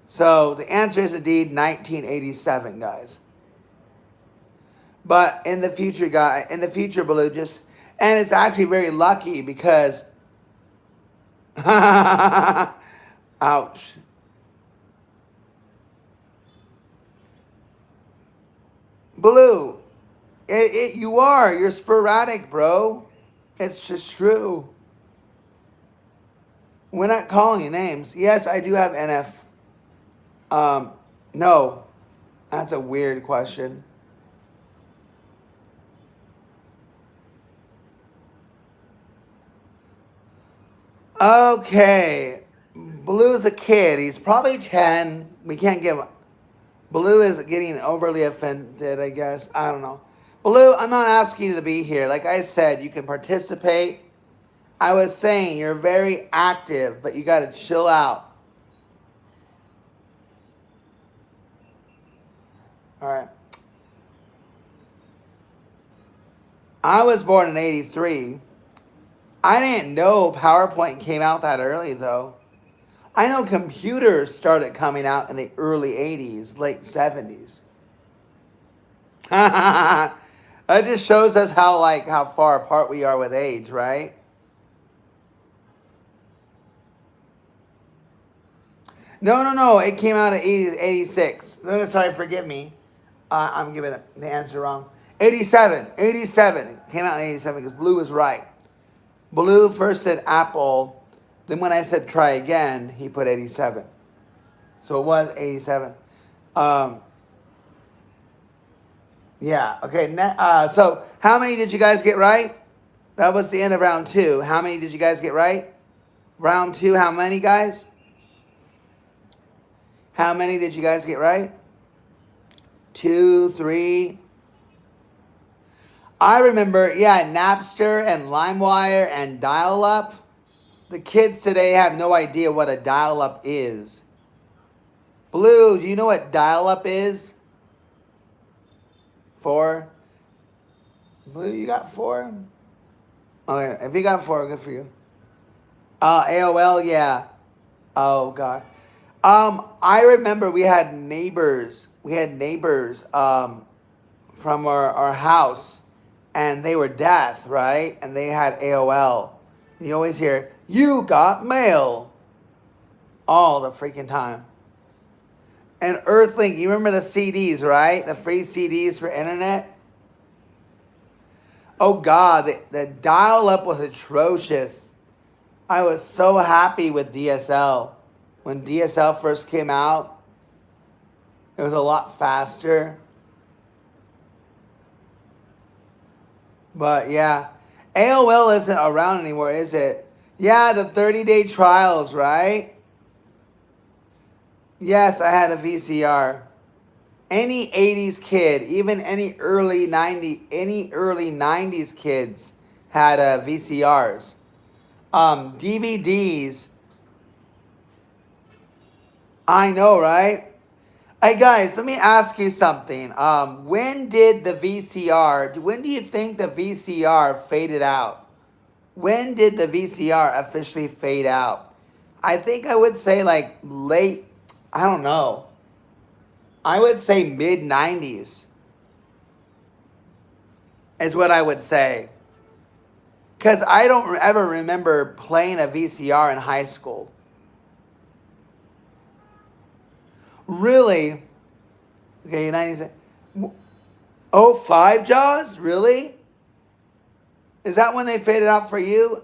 So the answer is indeed 1987, guys. But in the future, Blue, just And it's actually very lucky because, ouch. Blue, you're sporadic, bro. It's just true. We're not calling you names. Yes, I do have NF. No, that's a weird question. Okay, Blue's a kid. He's probably 10. We can't give him. Blue is getting overly offended, I guess. I don't know. Blue, I'm not asking you to be here. Like I said, you can participate. I was saying you're very active, but you got to chill out. All right. I was born in 83. I didn't know PowerPoint came out that early, though. I know computers started coming out in the early 80s, late 70s. That just shows us how far apart we are with age, right? No. It came out in 86. Sorry, forgive me. I'm giving the answer wrong. 87. It came out in 87 because Blue was right. Blue first said Apple. Then when I said try again, he put 87. So it was 87. Yeah. Okay. So how many did you guys get right? That was the end of round 2. How many did you guys get right? Round 2, how many, guys? How many did you guys get right? 2, 3. I remember, Napster and LimeWire and dial-up. The kids today have no idea what a dial-up is. Blue, do you know what dial-up is? 4. Blue, you got 4? Okay, if you got 4, good for you. AOL, yeah. Oh, God. I remember we had neighbors. From our house, and they were deaf, right? And they had AOL. And you always hear, "You got mail," all the freaking time. And Earthlink, you remember the CDs, right? The free CDs for internet. Oh God, the dial-up was atrocious. I was so happy with DSL. When DSL first came out, it was a lot faster. But yeah, AOL isn't around anymore, is it? Yeah, the 30-day trials, right? Yes, I had a VCR. Any 80s kid, even any early 90s kids had VCRs. DVDs. I know, right? Hey guys, let me ask you something. When do you think the VCR faded out? When did the VCR officially fade out? I think I would say like late, I don't know. I would say mid-90s is what I would say. Because I don't ever remember playing a VCR in high school. Really? Okay, 90s. Oh, 5 Jaws? Really? Is that when they faded out for you?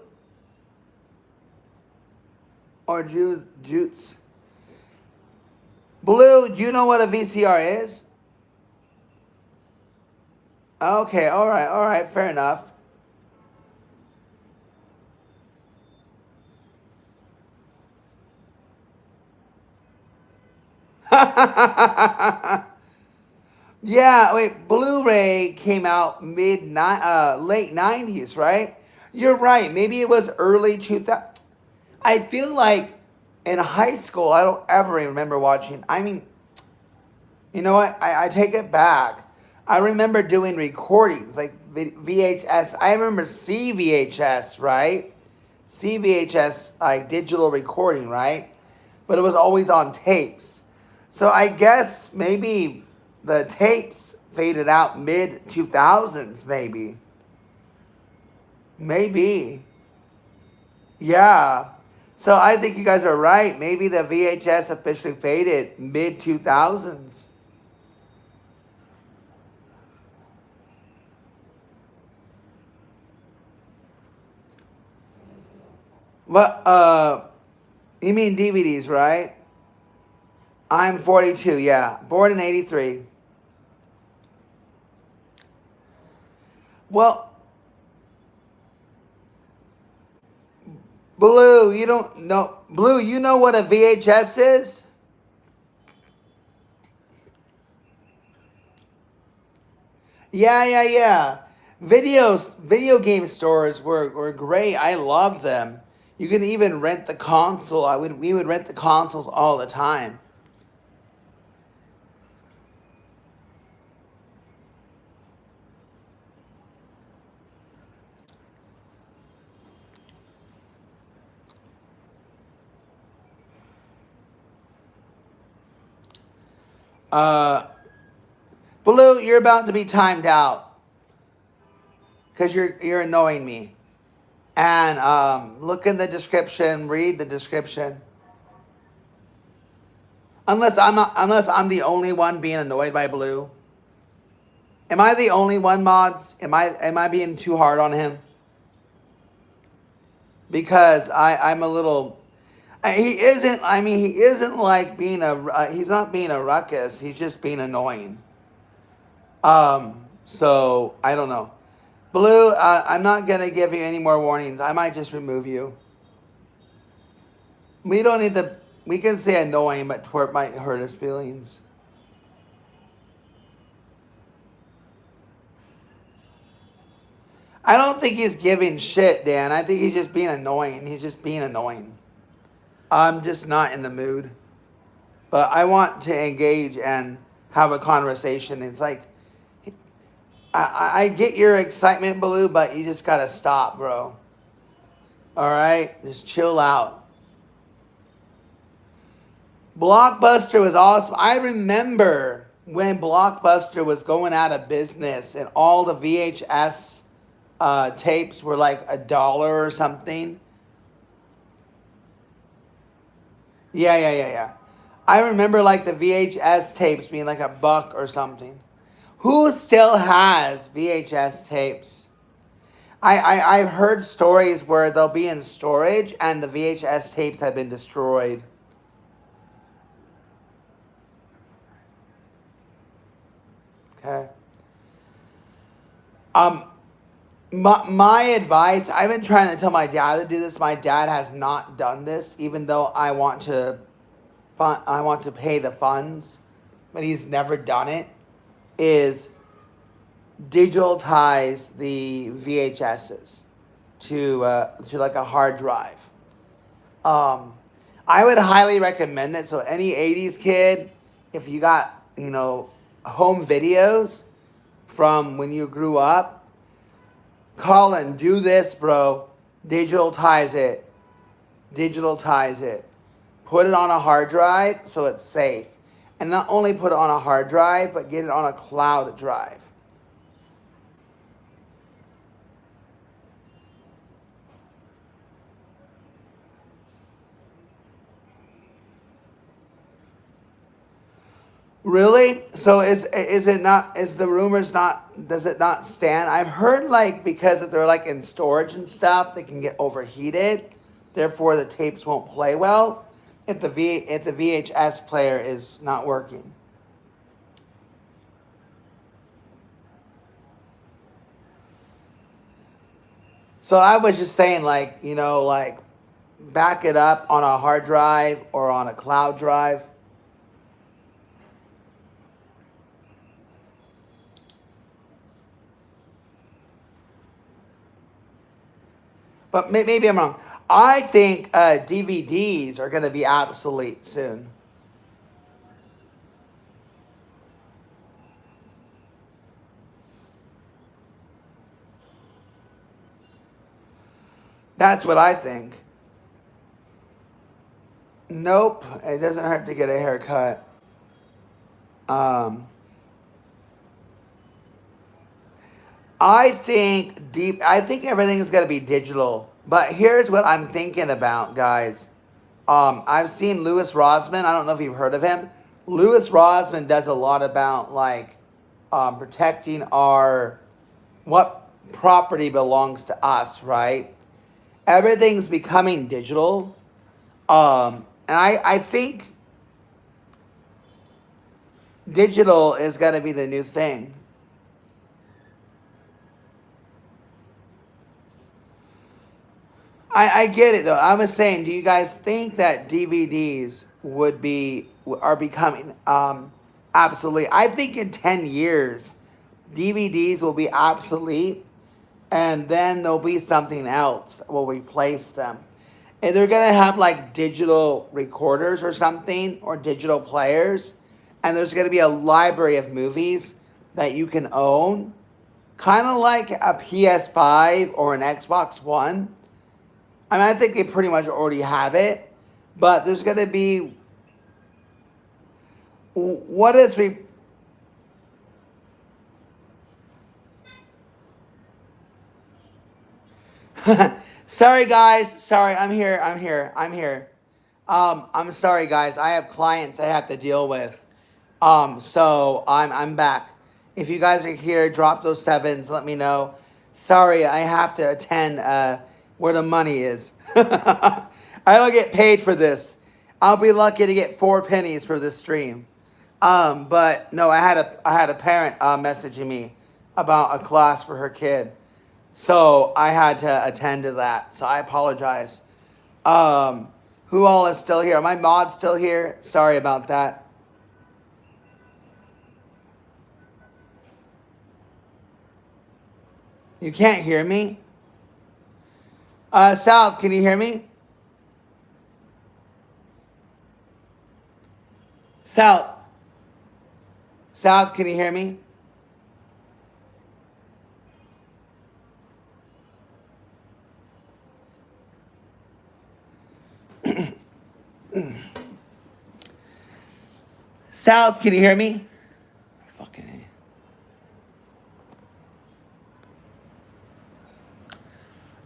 Or Jutes? Blue, do you know what a VCR is? Okay, all right, fair enough. Yeah, wait, Blu-ray came out late 90s, right? You're right. Maybe it was early 2000. I feel like in high school, I don't ever remember watching. I mean, you know what? I take it back. I remember doing recordings like VHS. I remember CVHS, right? CVHS, like digital recording, right? But it was always on tapes. So I guess maybe the tapes faded out mid 2000s, maybe. Maybe. Yeah. So I think you guys are right. Maybe the VHS officially faded mid 2000s. What? You mean DVDs, right? I'm 42. Yeah, born in '83. Well, Blue, you don't know. Blue, you know what a VHS is? Yeah, yeah, yeah. Video game stores were great. I love them. You can even rent the console. We would rent the consoles all the time. Uh, Blue, you're about to be timed out because you're annoying me. And look in the description, read the description. Unless I'm the only one being annoyed by Blue. Am I the only one, mods? Am I being too hard on him? Because I'm a little. He isn't. I mean, he isn't like being a. He's not being a ruckus. He's just being annoying. So I don't know. Blue, I'm not gonna give you any more warnings. I might just remove you. We don't need to. We can say annoying, but twerp might hurt his feelings. I don't think he's giving shit, Dan. I think he's just being annoying. He's just being annoying. I'm just not in the mood. But I want to engage and have a conversation. It's like, I get your excitement, Baloo, but you just gotta stop, bro. All right? Just chill out. Blockbuster was awesome. I remember when Blockbuster was going out of business and all the VHS tapes were like $1 or something. Yeah. I remember like the VHS tapes being like $1 or something. Who still has VHS tapes? I've heard stories where they'll be in storage and the VHS tapes have been destroyed. Okay. Um, my advice, I've been trying to tell my dad to do this. My dad has not done this, even though I want to pay the funds, but he's never done it, is digitize the VHSs to like a hard drive. Um, I would highly recommend it. So any '80s kid, if you got home videos from when you grew up, Colin, do this, bro. Digitize it. Digitize it. Put it on a hard drive so it's safe. And not only put it on a hard drive, but get it on a cloud drive. Really? So is it not, is the rumors not, does it not stand? I've heard like because if they're like in storage and stuff, they can get overheated. Therefore the tapes won't play well if the VHS player is not working. So I was just saying like, like back it up on a hard drive or on a cloud drive. But maybe I'm wrong. I think DVDs are going to be obsolete soon. That's what I think. Nope, it doesn't hurt to get a haircut. Um, I think everything is going to be digital. But here's what I'm thinking about, guys. I've seen Louis Rosman. I don't know if you've heard of him. Louis Rosman does a lot about like protecting our what property belongs to us, right? Everything's becoming digital. And I think digital is going to be the new thing. I get it though. I was saying, do you guys think that DVDs are becoming obsolete? I think in 10 years, DVDs will be obsolete, and then there'll be something else that will replace them. And they're gonna have like digital recorders or something, or digital players, and there's gonna be a library of movies that you can own, kind of like a PS5 or an Xbox One. I mean, I think they pretty much already have it, but there's going to be what is we. Sorry, guys. Sorry, I'm here. I'm sorry, guys. I have clients I have to deal with. So I'm back. If you guys are here, drop those sevens. Let me know. Sorry, I have to attend where the money is. I don't get paid for this. I'll be lucky to get 4 pennies for this stream. But no, I had a parent messaging me about a class for her kid, so I had to attend to that. So I apologize. Who all is still here? Are my mods still here? Sorry about that. You can't hear me? South, can you hear me? South, can you hear me? South, can you hear me? Fucking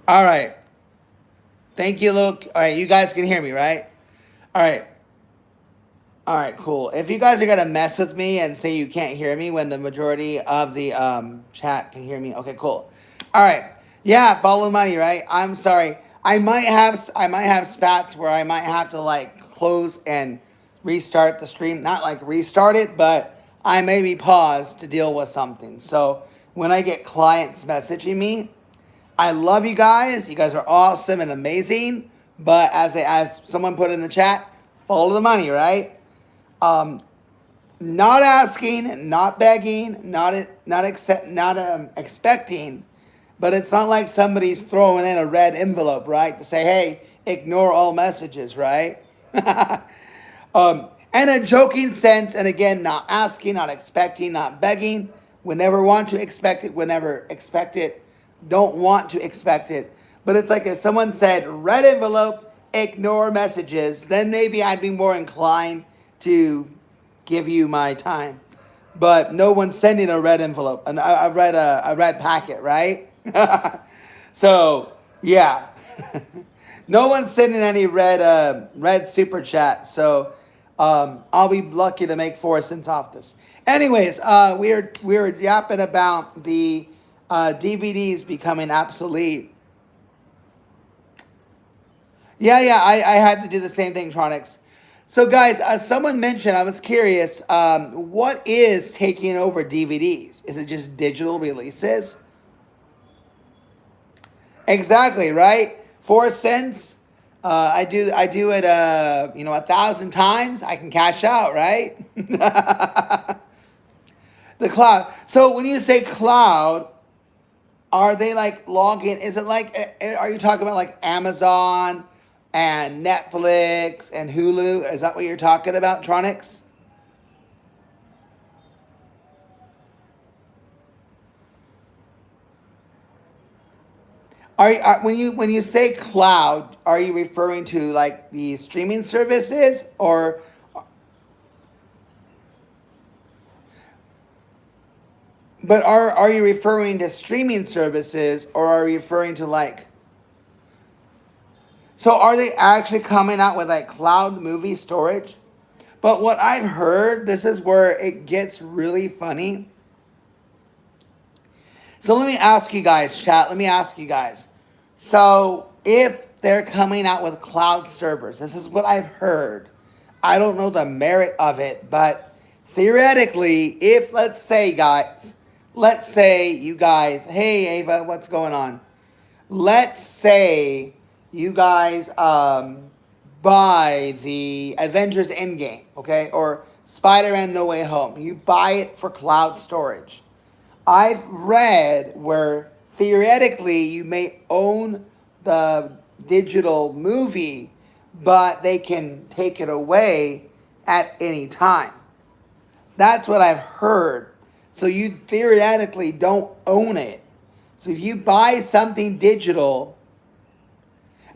A. All right. Thank you, Luke. All right, you guys can hear me, right? All right. All right, cool. If you guys are gonna mess with me and say you can't hear me when the majority of the chat can hear me, okay, cool. All right, yeah, follow the money, right? I'm sorry. I might have spats where I might have to like close and restart the stream. Not like restart it, but I may be paused to deal with something. So when I get clients messaging me, I love you guys. You guys are awesome and amazing. But as someone put in the chat, follow the money, right? Not asking, not begging, not expecting, but it's not like somebody's throwing in a red envelope, right? To say, hey, ignore all messages, right? And a joking sense, and again, not asking, not expecting, not begging. We never want to expect it, we never expect it, don't want to expect it. But it's like if someone said, red envelope, ignore messages, then maybe I'd be more inclined to give you my time. But no one's sending a red envelope, and a red packet, right? So yeah, no one's sending any red super chat. So I'll be lucky to make 4 cents off this. Anyways, we're yapping about the DVDs becoming obsolete. Yeah, I had to do the same thing, Tronics. So, guys, someone mentioned, I was curious, what is taking over DVDs? Is it just digital releases? Exactly, right? 4 cents. I do it, 1,000 times. I can cash out, right? The cloud. So when you say cloud, are they like logging? Is it like, are you talking about like Amazon and Netflix and Hulu? Is that what you're talking about, Tronics? When you say cloud, are you referring to like the streaming services or But are you referring to streaming services, or are you referring to like? So are they actually coming out with like cloud movie storage? But what I've heard, this is where it gets really funny. So let me ask you guys, chat. Let me ask you guys. So if they're coming out with cloud servers, this is what I've heard. I don't know the merit of it, but theoretically, if let's say you guys, hey Ava, what's going on? Let's say you guys buy the Avengers Endgame, okay, or Spider-Man No Way Home. You buy it for cloud storage. I've read where theoretically you may own the digital movie, but they can take it away at any time. That's what I've heard. So you theoretically don't own it. So if you buy something digital,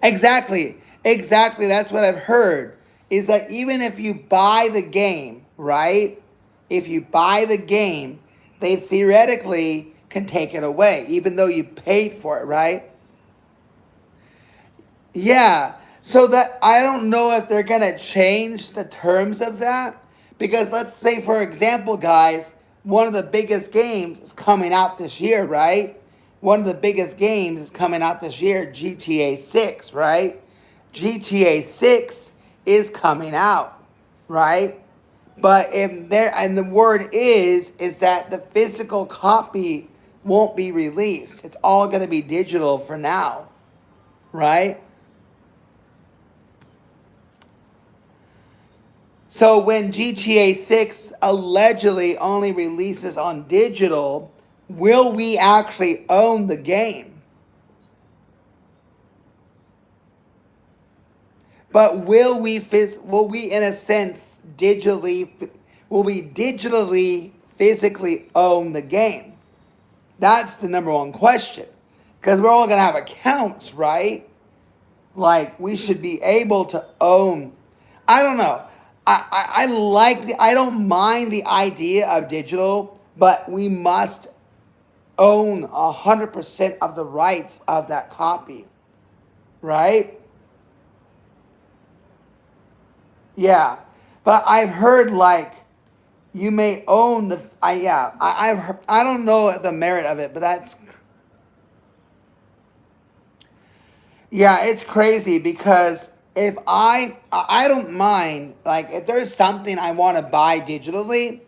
exactly, that's what I've heard. Is that even if you buy the game, right? If you buy the game, they theoretically can take it away, even though you paid for it, right? Yeah. So that I don't know if they're gonna change the terms of that. Because let's say, for example, guys, one of the biggest games is coming out this year, right? One of the biggest games is coming out this year, GTA 6, right? GTA 6 is coming out, right? But if there, and the word is that the physical copy won't be released. It's all going to be digital for now, right? So when GTA 6 allegedly only releases on digital, will we actually own the game? But will we in a sense digitally physically own the game? That's the number one question. Because we're all going to have accounts, right? Like we should be able to own. I don't know. I don't mind the idea of digital, but we must own 100% of the rights of that copy, right? Yeah, but I've heard like you may own the. I don't know the merit of it, but that's. Yeah, it's crazy because if I don't mind, like if there's something I want to buy digitally,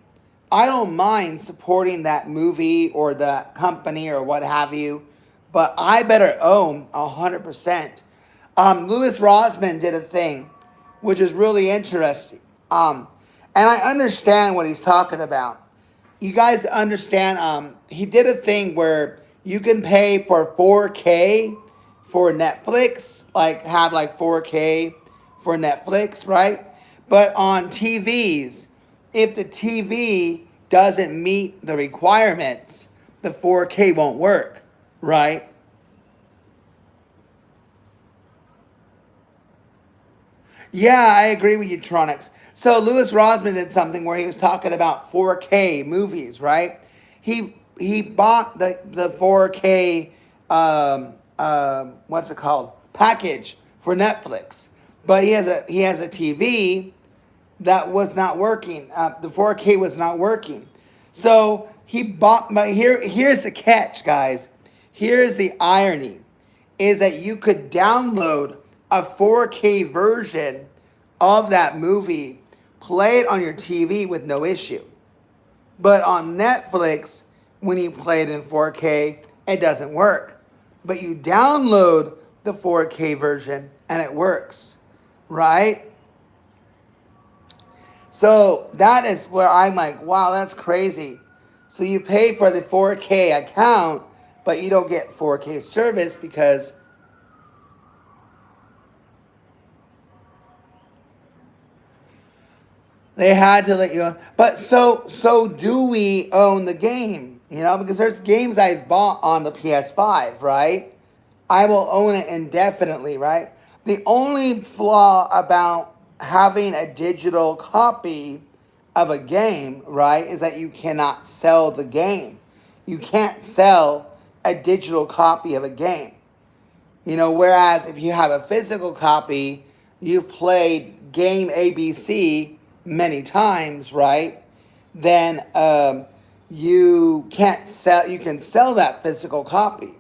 I don't mind supporting that movie or the company or what have you, but I better own 100%. Louis Rosman did a thing, which is really interesting. And I understand what he's talking about. You guys understand? He did a thing where you can pay for 4K for Netflix, like have like 4K for Netflix, right? But on TVs, if the TV doesn't meet the requirements, the 4K won't work, right? Yeah, I agree with you, Tronics. So Louis Rosman did something where he was talking about 4K movies, right? He bought the 4K what's it called, package for Netflix, but he has a TV that was not working. The 4K was not working, so he bought. But here's the catch, guys. Here's the irony, is that you could download a 4K version of that movie, play it on your TV with no issue. But on Netflix, when you play it in 4K, it doesn't work. But you download the 4K version and it works, right? So that is where I'm like, wow, that's crazy. So you pay for the 4K account, but you don't get 4K service because they had to let you own. But so do we own the game? You know, because there's games I've bought on the PS5, right? I will own it indefinitely, right? The only flaw about having a digital copy of a game, right, is that you cannot sell the game. you can't sell a digital copy of a game. Whereas if you have a physical copy, you've played game ABC many times, right? Then you can sell that physical copy.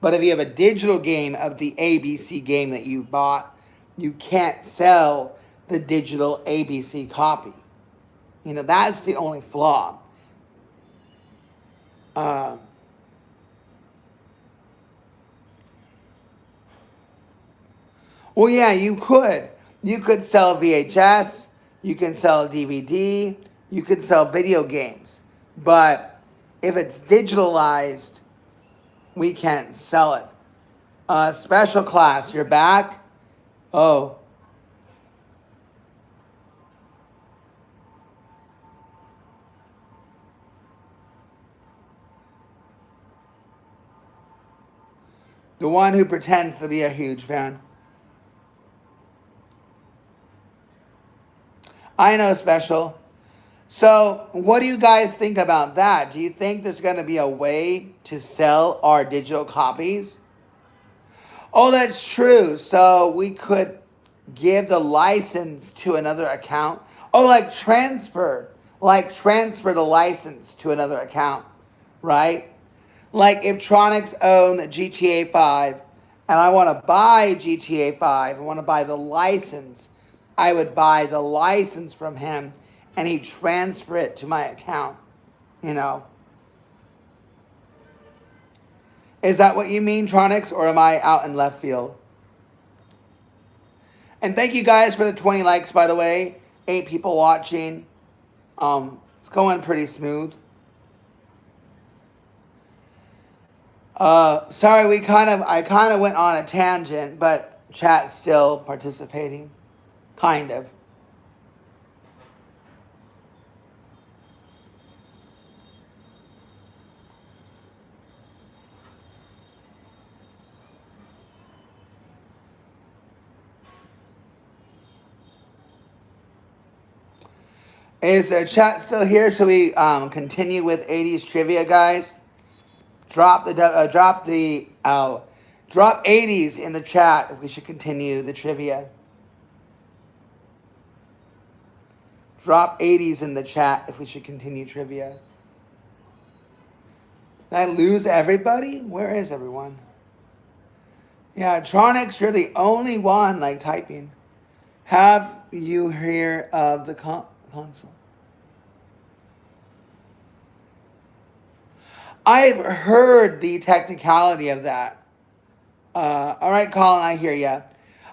But if you have a digital game of the ABC game that you bought, you can't sell the digital ABC copy. That's the only flaw. Well, yeah, you could. You could sell VHS, you can sell a DVD, you can sell video games. But if it's digitalized, we can't sell it. Special class, you're back? Oh. The one who pretends to be a huge fan. I know, Special. So, what do you guys think about that? Do you think there's going to be a way to sell our digital copies? Oh, that's true. So, we could give the license to another account. Oh, like transfer the license to another account, right? Like if Tronics own GTA 5 and I want to buy GTA 5, I want to buy the license, I would buy the license from him and he'd transfer it to my account, Is that what you mean, Tronics, or am I out in left field? And thank you guys for the 20 likes, by the way. 8 people watching. It's going pretty smooth. Sorry, I kind of went on a tangent, but chat's still participating. Kind of. Is the chat still here? Should we continue with 80s trivia, guys? Drop 80s in the chat if we should continue the trivia. Drop 80s in the chat if we should continue trivia. Did I lose everybody? Where is everyone? Yeah, Tronics, you're the only one typing. Have you heard of the console? I've heard the technicality of that. All right, Colin, I hear ya.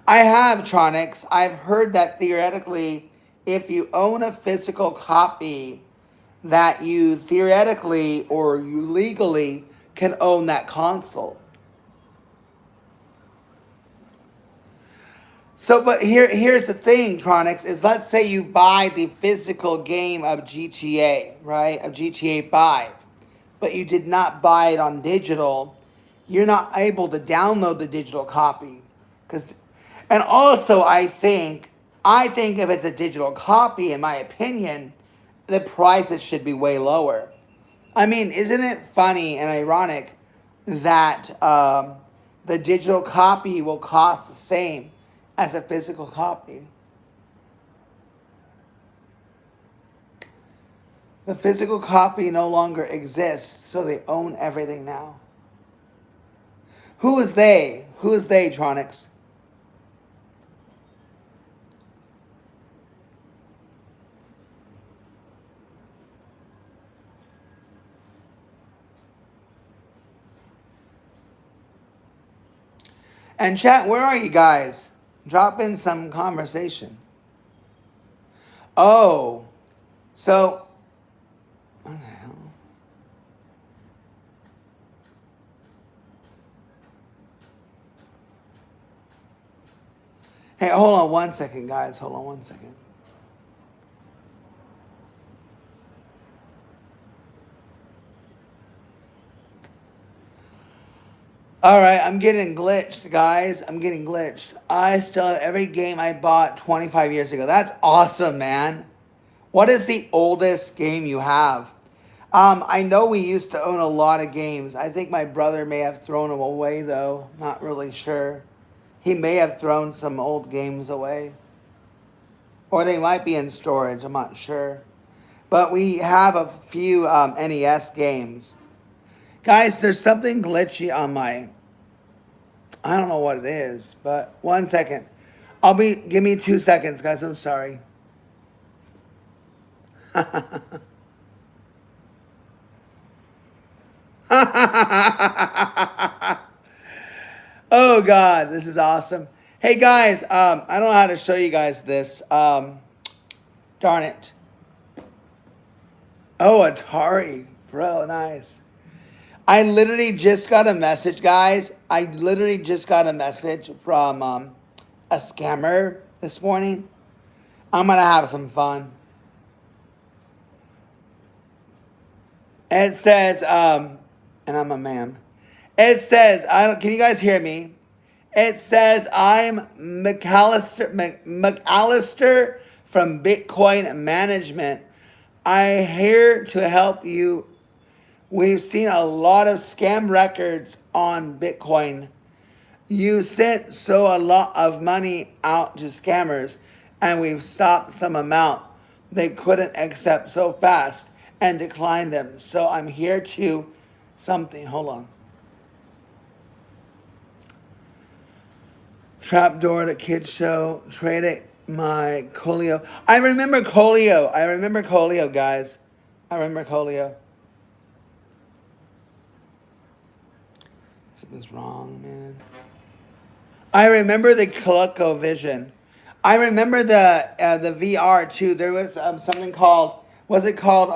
I have, Tronics. I've heard that theoretically, if you own a physical copy, that you theoretically or you legally can own that console. So, but here's the thing, Tronics, is let's say you buy the physical game of GTA, right? Of GTA 5. But you did not buy it on digital, you're not able to download the digital copy. And also, I think if it's a digital copy, in my opinion, the prices should be way lower. I mean, isn't it funny and ironic that the digital copy will cost the same as a physical copy? The physical copy no longer exists, so they own everything now. Who is they? Who is they, Tronics? And chat, where are you guys? Drop in some conversation. Oh, so... what the hell? Hey, hold on 1 second, guys. Hold on 1 second. All right, I'm getting glitched, guys. I'm getting glitched. I still have every game I bought 25 years ago. That's awesome, man. What is the oldest game you have? I know we used to own a lot of games. I think my brother may have thrown them away, though. Not really sure. He may have thrown some old games away. Or they might be in storage. I'm not sure. But we have a few NES games. Guys, there's something glitchy on my... I don't know what it is, but 1 second. Give me 2 seconds, guys. I'm sorry. Oh God, this is awesome. Hey guys, I don't know how to show you guys this. Darn it. Oh, Atari, bro, nice. I literally just got a message, guys. I literally just got a message from a scammer this morning. I'm gonna have some fun. It says, and I'm a man. It says, can you guys hear me? It says, I'm McAllister from Bitcoin Management. I'm here to help you. We've seen a lot of scam records on Bitcoin. You sent a lot of money out to scammers, and we've stopped some amount they couldn't accept so fast and declined them. So I'm here to something. Hold on. Trapdoor at a kids show. Trade it. My Colio. I remember Colio, guys. I remember Colio. Something's wrong, man. I remember the ColecoVision. I remember the VR too. There was something called. Was it called?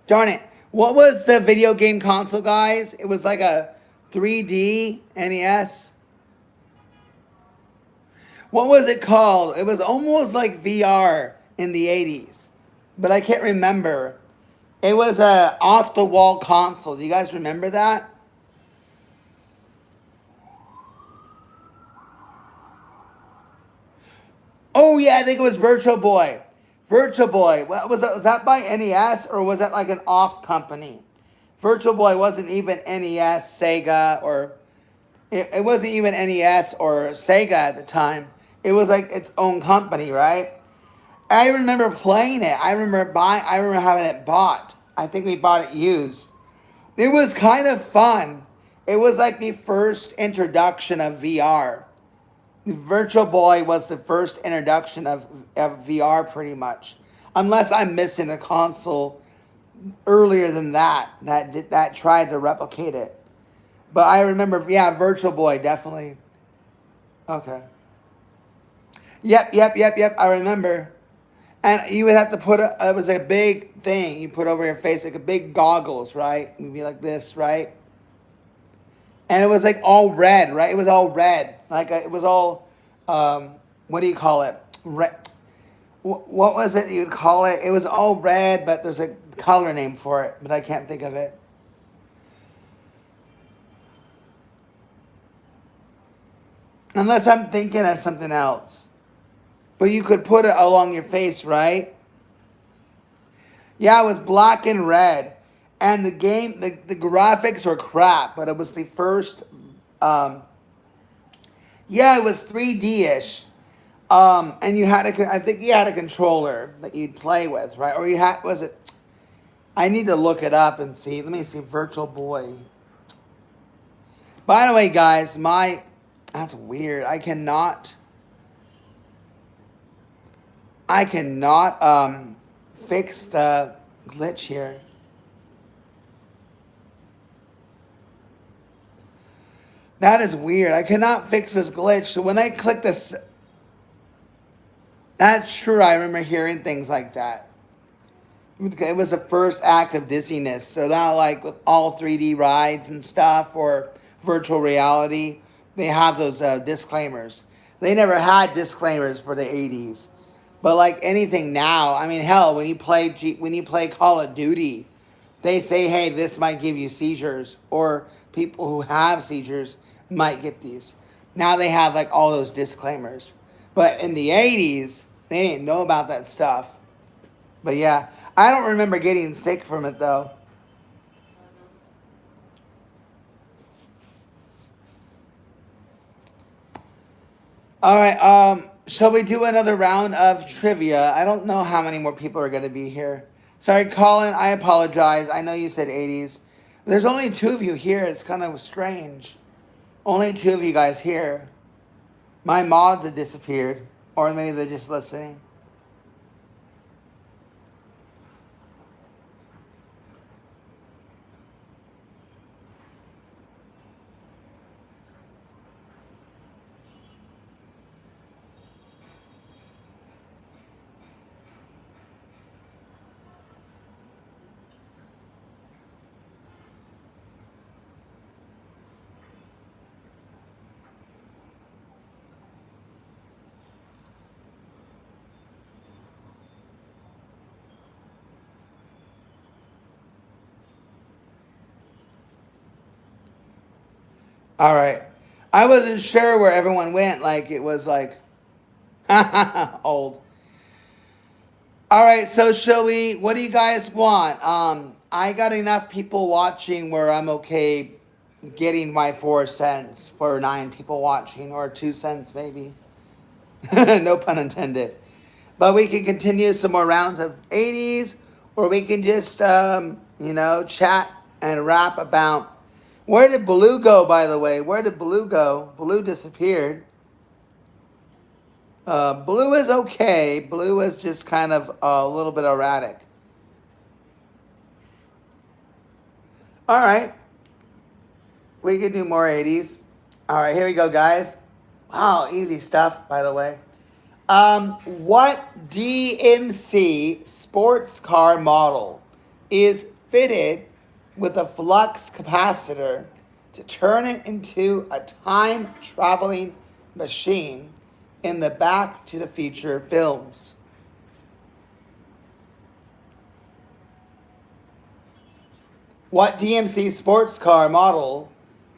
Darn it. What was the video game console, guys? It was like a 3D NES. What was it called? It was almost like VR in the 80s. But I can't remember. It was a off-the-wall console. Do you guys remember that? Oh, yeah, I think it was Virtual Boy. Virtual Boy. Was that by NES or was that like an off company? Virtual Boy wasn't even NES, Sega, or... It wasn't even NES or Sega at the time. It was like its own company, right? I remember playing it. I remember having it bought. I think we bought it used. It was kind of fun. It was like the first introduction of VR. The Virtual Boy was the first introduction of VR pretty much. Unless I'm missing a console earlier than that tried to replicate it. But I remember, yeah, Virtual Boy, definitely. Okay. Yep. I remember. And you would have to it was a big thing you put over your face, like a big goggles, right? It would be like this, right? And it was like all red, right? It was all red. It was all, what do you call it? Red. What was it you'd call it? It was all red, but there's a color name for it, but I can't think of it. Unless I'm thinking of something else. But you could put it along your face, right? Yeah, it was black and red. And the game, the graphics were crap, but it was the first, yeah, it was 3D-ish. And I think you had a controller that you'd play with, right? Or was it, I need to look it up and see. Let me see, Virtual Boy. By the way, guys, that's weird. I cannot fix the glitch here. That is weird. I cannot fix this glitch. So when I click this, that's true. I remember hearing things like that. It was the first act of dizziness. So now, like with all 3D rides and stuff or virtual reality, they have those disclaimers. They never had disclaimers for the 80s. But like anything now, I mean, hell, when you play Call of Duty, they say, hey, this might give you seizures, or people who have seizures might get these. Now they have like all those disclaimers. But in the 80s, they didn't know about that stuff. But yeah, I don't remember getting sick from it though. All right, shall we do another round of trivia? I don't know how many more people are going to be here. Sorry, Colin, I apologize. I know you said 80s. There's only 2 of you here. It's kind of strange. Only 2 of you guys here. My mods have disappeared. Or maybe they're just listening. All right. I wasn't sure where everyone went. Like, it was like, old. All right, so shall we, what do you guys want? I got enough people watching where I'm okay getting my 4 cents for 9 people watching, or 2 cents maybe. No pun intended. But we can continue some more rounds of 80s, or we can just, chat and rap about. Where did Blue go, by the way? Where did Blue go? Blue disappeared. Blue is okay. Blue is just kind of a little bit erratic. All right. We can do more 80s. All right, here we go, guys. Wow, easy stuff, by the way. What DMC sports car model is fitted with a flux capacitor to turn it into a time-traveling machine in the Back to the Future films? What DMC sports car model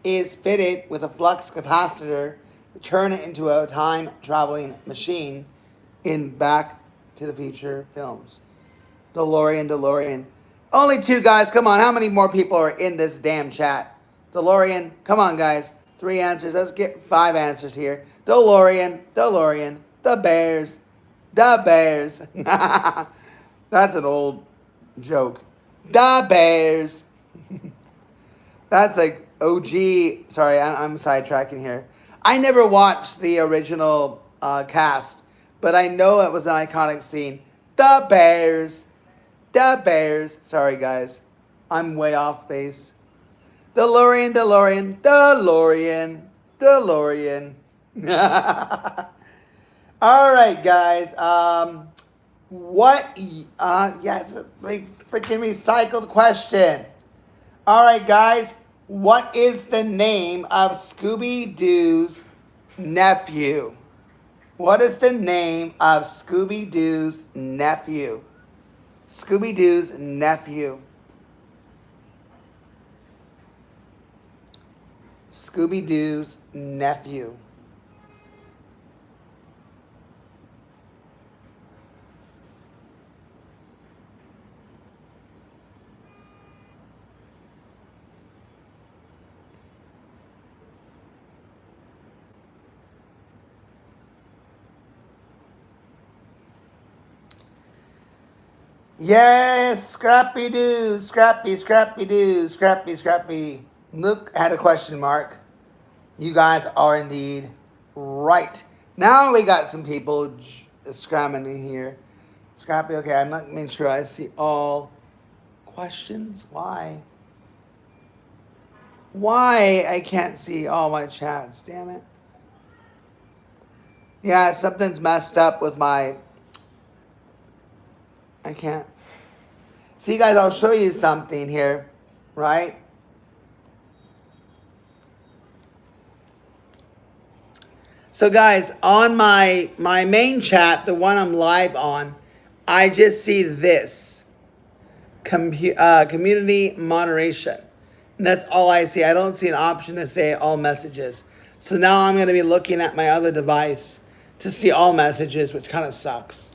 is fitted with a flux capacitor to turn it into a time-traveling machine in Back to the Future films? DeLorean. Only 2 guys. Come on. How many more people are in this damn chat? DeLorean. Come on, guys. 3 answers. Let's get 5 answers here. DeLorean. The Bears. That's an old joke. The Bears. That's like OG. Sorry, I'm sidetracking here. I never watched the original cast, but I know it was an iconic scene. The Bears. Sorry, guys. I'm way off base. DeLorean. All right, guys. Yes, like freaking recycled question. All right, guys. What is the name of Scooby-Doo's nephew? What is the name of Scooby-Doo's nephew? Scooby-Doo's nephew. Scooby-Doo's nephew. Yes, Scrappy-Doo, Scrappy. Look at a question mark. You guys are indeed right. Now we got some people scramming in here. Scrappy, okay, I'm not making sure I see all questions. Why I can't see all my chats, damn it. Yeah, something's messed up with my... I can't. See, guys, I'll show you something here, right? So, guys, on my main chat, the one I'm live on, I just see this. Community moderation. And that's all I see. I don't see an option to say all messages. So now I'm going to be looking at my other device to see all messages, which kind of sucks.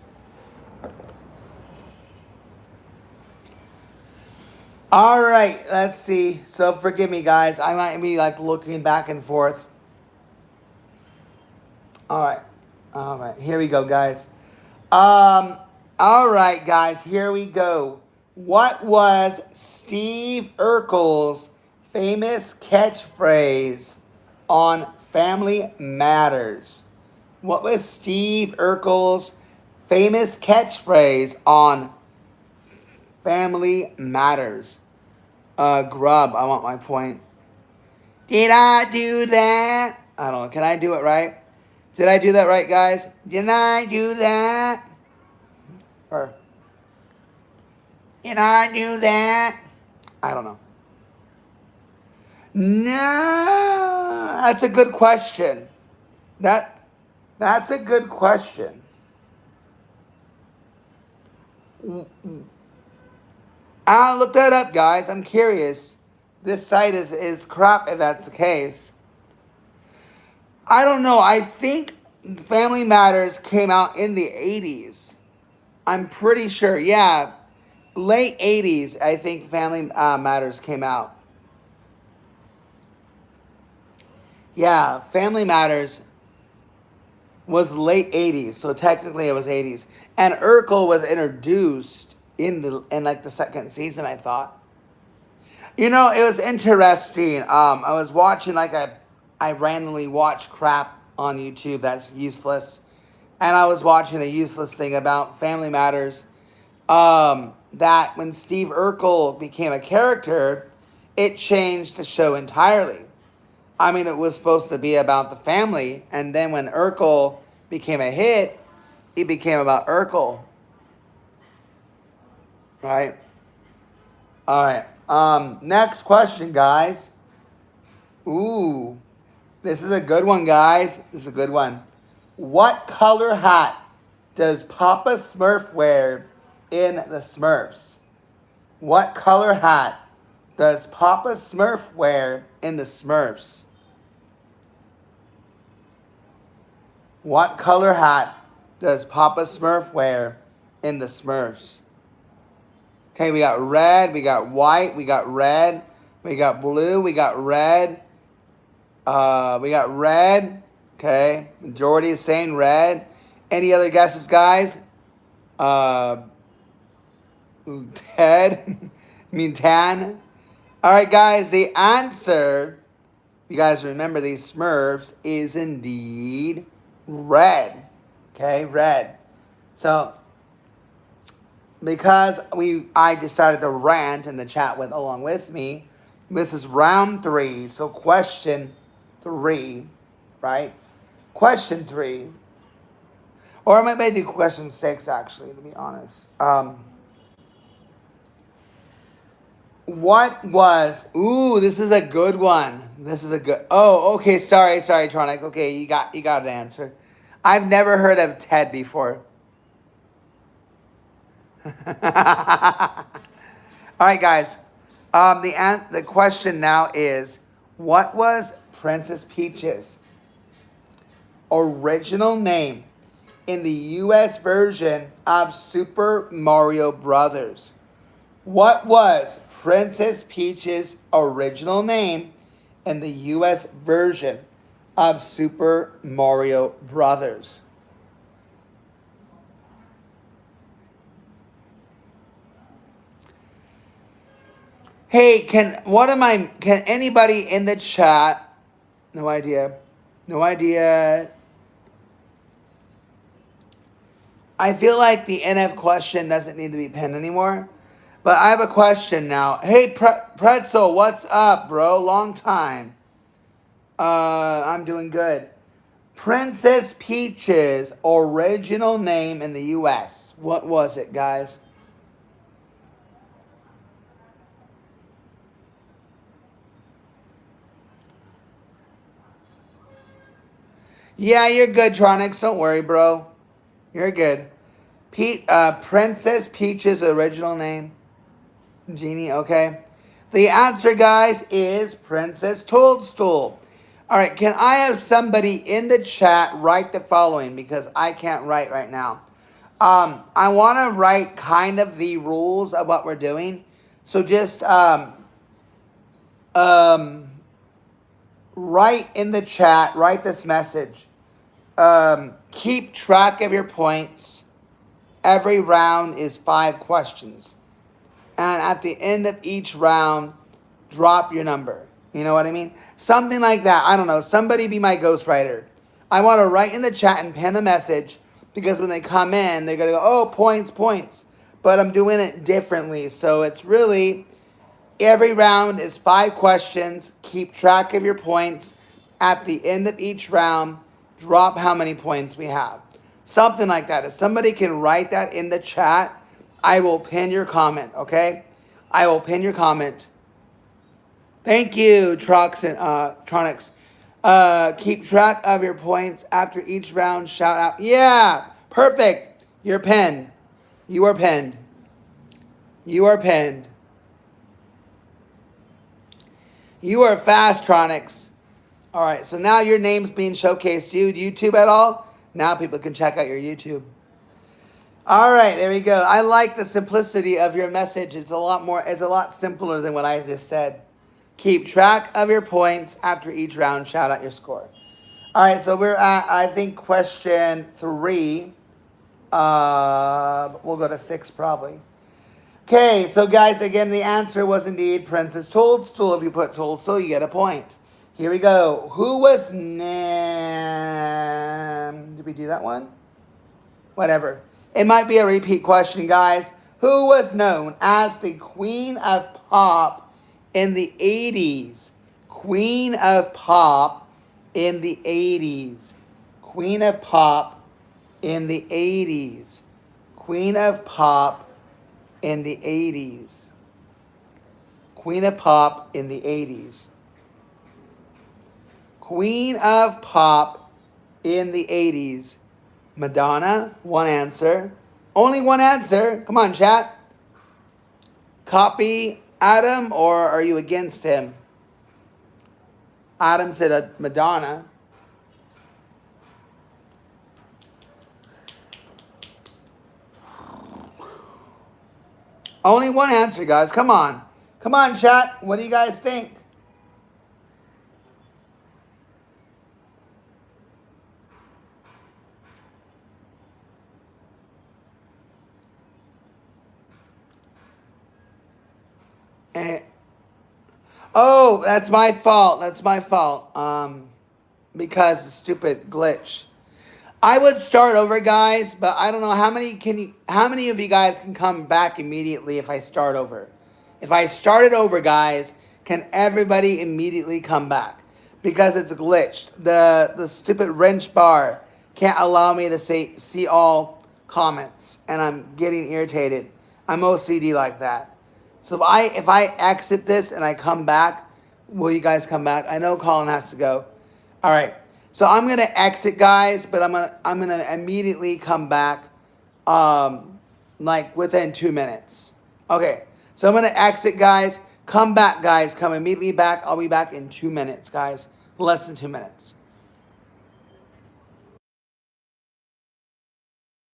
All right, let's see. So forgive me, guys. I might be like looking back and forth. All right. All right. Here we go, guys. All right, guys. Here we go. What was Steve Urkel's famous catchphrase on Family Matters? What was Steve Urkel's famous catchphrase on Family Matters? Grub. I want my point. Did I do that? I don't know. Can I do it right? Did I do that right, guys? Did I do that? Or did I do that? I don't know. No, that's a good question. That's a good question. I'll look that up, guys. I'm curious. This site is crap if that's the case. I don't know. I think Family Matters came out in the 80s. I'm pretty sure. Yeah. Late 80s, I think Family Matters came out. Yeah, Family Matters was late 80s, so technically it was 80s. And Urkel was introduced in like the second season, I thought. You know, it was interesting. I was watching I randomly watch crap on YouTube that's useless. And I was watching a useless thing about Family Matters. That when Steve Urkel became a character, it changed the show entirely. I mean, it was supposed to be about the family, and then when Urkel became a hit, it became about Urkel. Right? All right. Next question, guys. Ooh, this is a good one, guys. This is a good one. What color hat does Papa Smurf wear in the Smurfs? What color hat does Papa Smurf wear in the Smurfs? What color hat does Papa Smurf wear in the Smurfs? Okay, we got red, we got white, we got red, we got blue, we got red. We got red. Okay, majority is saying red. Any other guesses, guys? Ted? Tan? All right, guys, the answer, you guys remember these Smurfs, is indeed red. Okay, red. So, because I decided to rant and the chat went along with me, this is round 3. So, question 3, right? Question 3. Or I might do question 6, actually, to be honest. What was... Ooh, this is a good one. This is a good... Oh, okay, sorry, Tronic. Okay, you got an answer. I've never heard of Ted before. All right, guys. The question now is, what was Princess Peach's original name in the U.S. version of Super Mario Brothers? What was Princess Peach's original name in the U.S. version of Super Mario Brothers? Hey, can anybody in the chat? No idea. I feel like the NF question doesn't need to be pinned anymore. But I have a question now. Hey, Pretzel, what's up, bro? Long time. I'm doing good. Princess Peach's original name in the U.S. What was it, guys? Yeah, you're good, Tronics. Don't worry, bro. You're good. Princess Peach's original name. Genie, okay. The answer, guys, is Princess Toadstool. All right, can I have somebody in the chat write the following, because I can't write right now. I want to write kind of the rules of what we're doing. So just write in the chat, write this message. Keep track of your points. Every round is 5 questions. And at the end of each round, drop your number. You know what I mean? Something like that. I don't know. Somebody be my ghostwriter. I want to write in the chat and pen a message because when they come in, they're going to go, oh, points, points. But I'm doing it differently. So it's really, every round is 5 questions. Keep track of your points. At the end of each round, drop how many points we have. Something like that. If somebody can write that in the chat, I will pin your comment, okay? I will pin your comment. Thank you, Tronics. Keep track of your points after each round. Shout out. Yeah, perfect. You're pinned. You are pinned. You are pinned. You are fast, Tronics. All right, so now your name's being showcased. YouTube at all? Now people can check out your YouTube. All right, there we go. I like the simplicity of your message. It's a lot simpler than what I just said. Keep track of your points after each round. Shout out your score. All right, so we're at, I think, question 3. We'll go to 6 probably. Okay, so guys, again, the answer was indeed Princess Toadstool. If you put Toadstool, you get a point. Here we go. Who was Did we do that one? Whatever. It might be a repeat question, guys. Who was known as the Queen of Pop in the 80s? Queen of Pop in the 80s. Queen of Pop in the 80s. Queen of Pop in the 80s. Queen of Pop in the 80s. Queen of Pop in the 80s. Madonna, one answer. Only one answer. Come on, chat. Copy Adam, or are you against him? Adam said Madonna. Only one answer, guys. Come on. Come on, chat. What do you guys think? Oh, that's my fault. That's my fault. Because the stupid glitch. I would start over, guys, but I don't know how many of you guys can come back immediately if I start over. If I started over, guys, can everybody immediately come back? Because it's glitched. The stupid wrench bar can't allow me to see all comments, and I'm getting irritated. I'm OCD like that. So if I exit this and I come back, will you guys come back? I know Colin has to go. All right. So I'm gonna exit, guys, but I'm gonna immediately come back, like within 2 minutes. Okay. So I'm gonna exit, guys. Come back, guys. Come immediately back. I'll be back in 2 minutes, guys. Less than 2 minutes.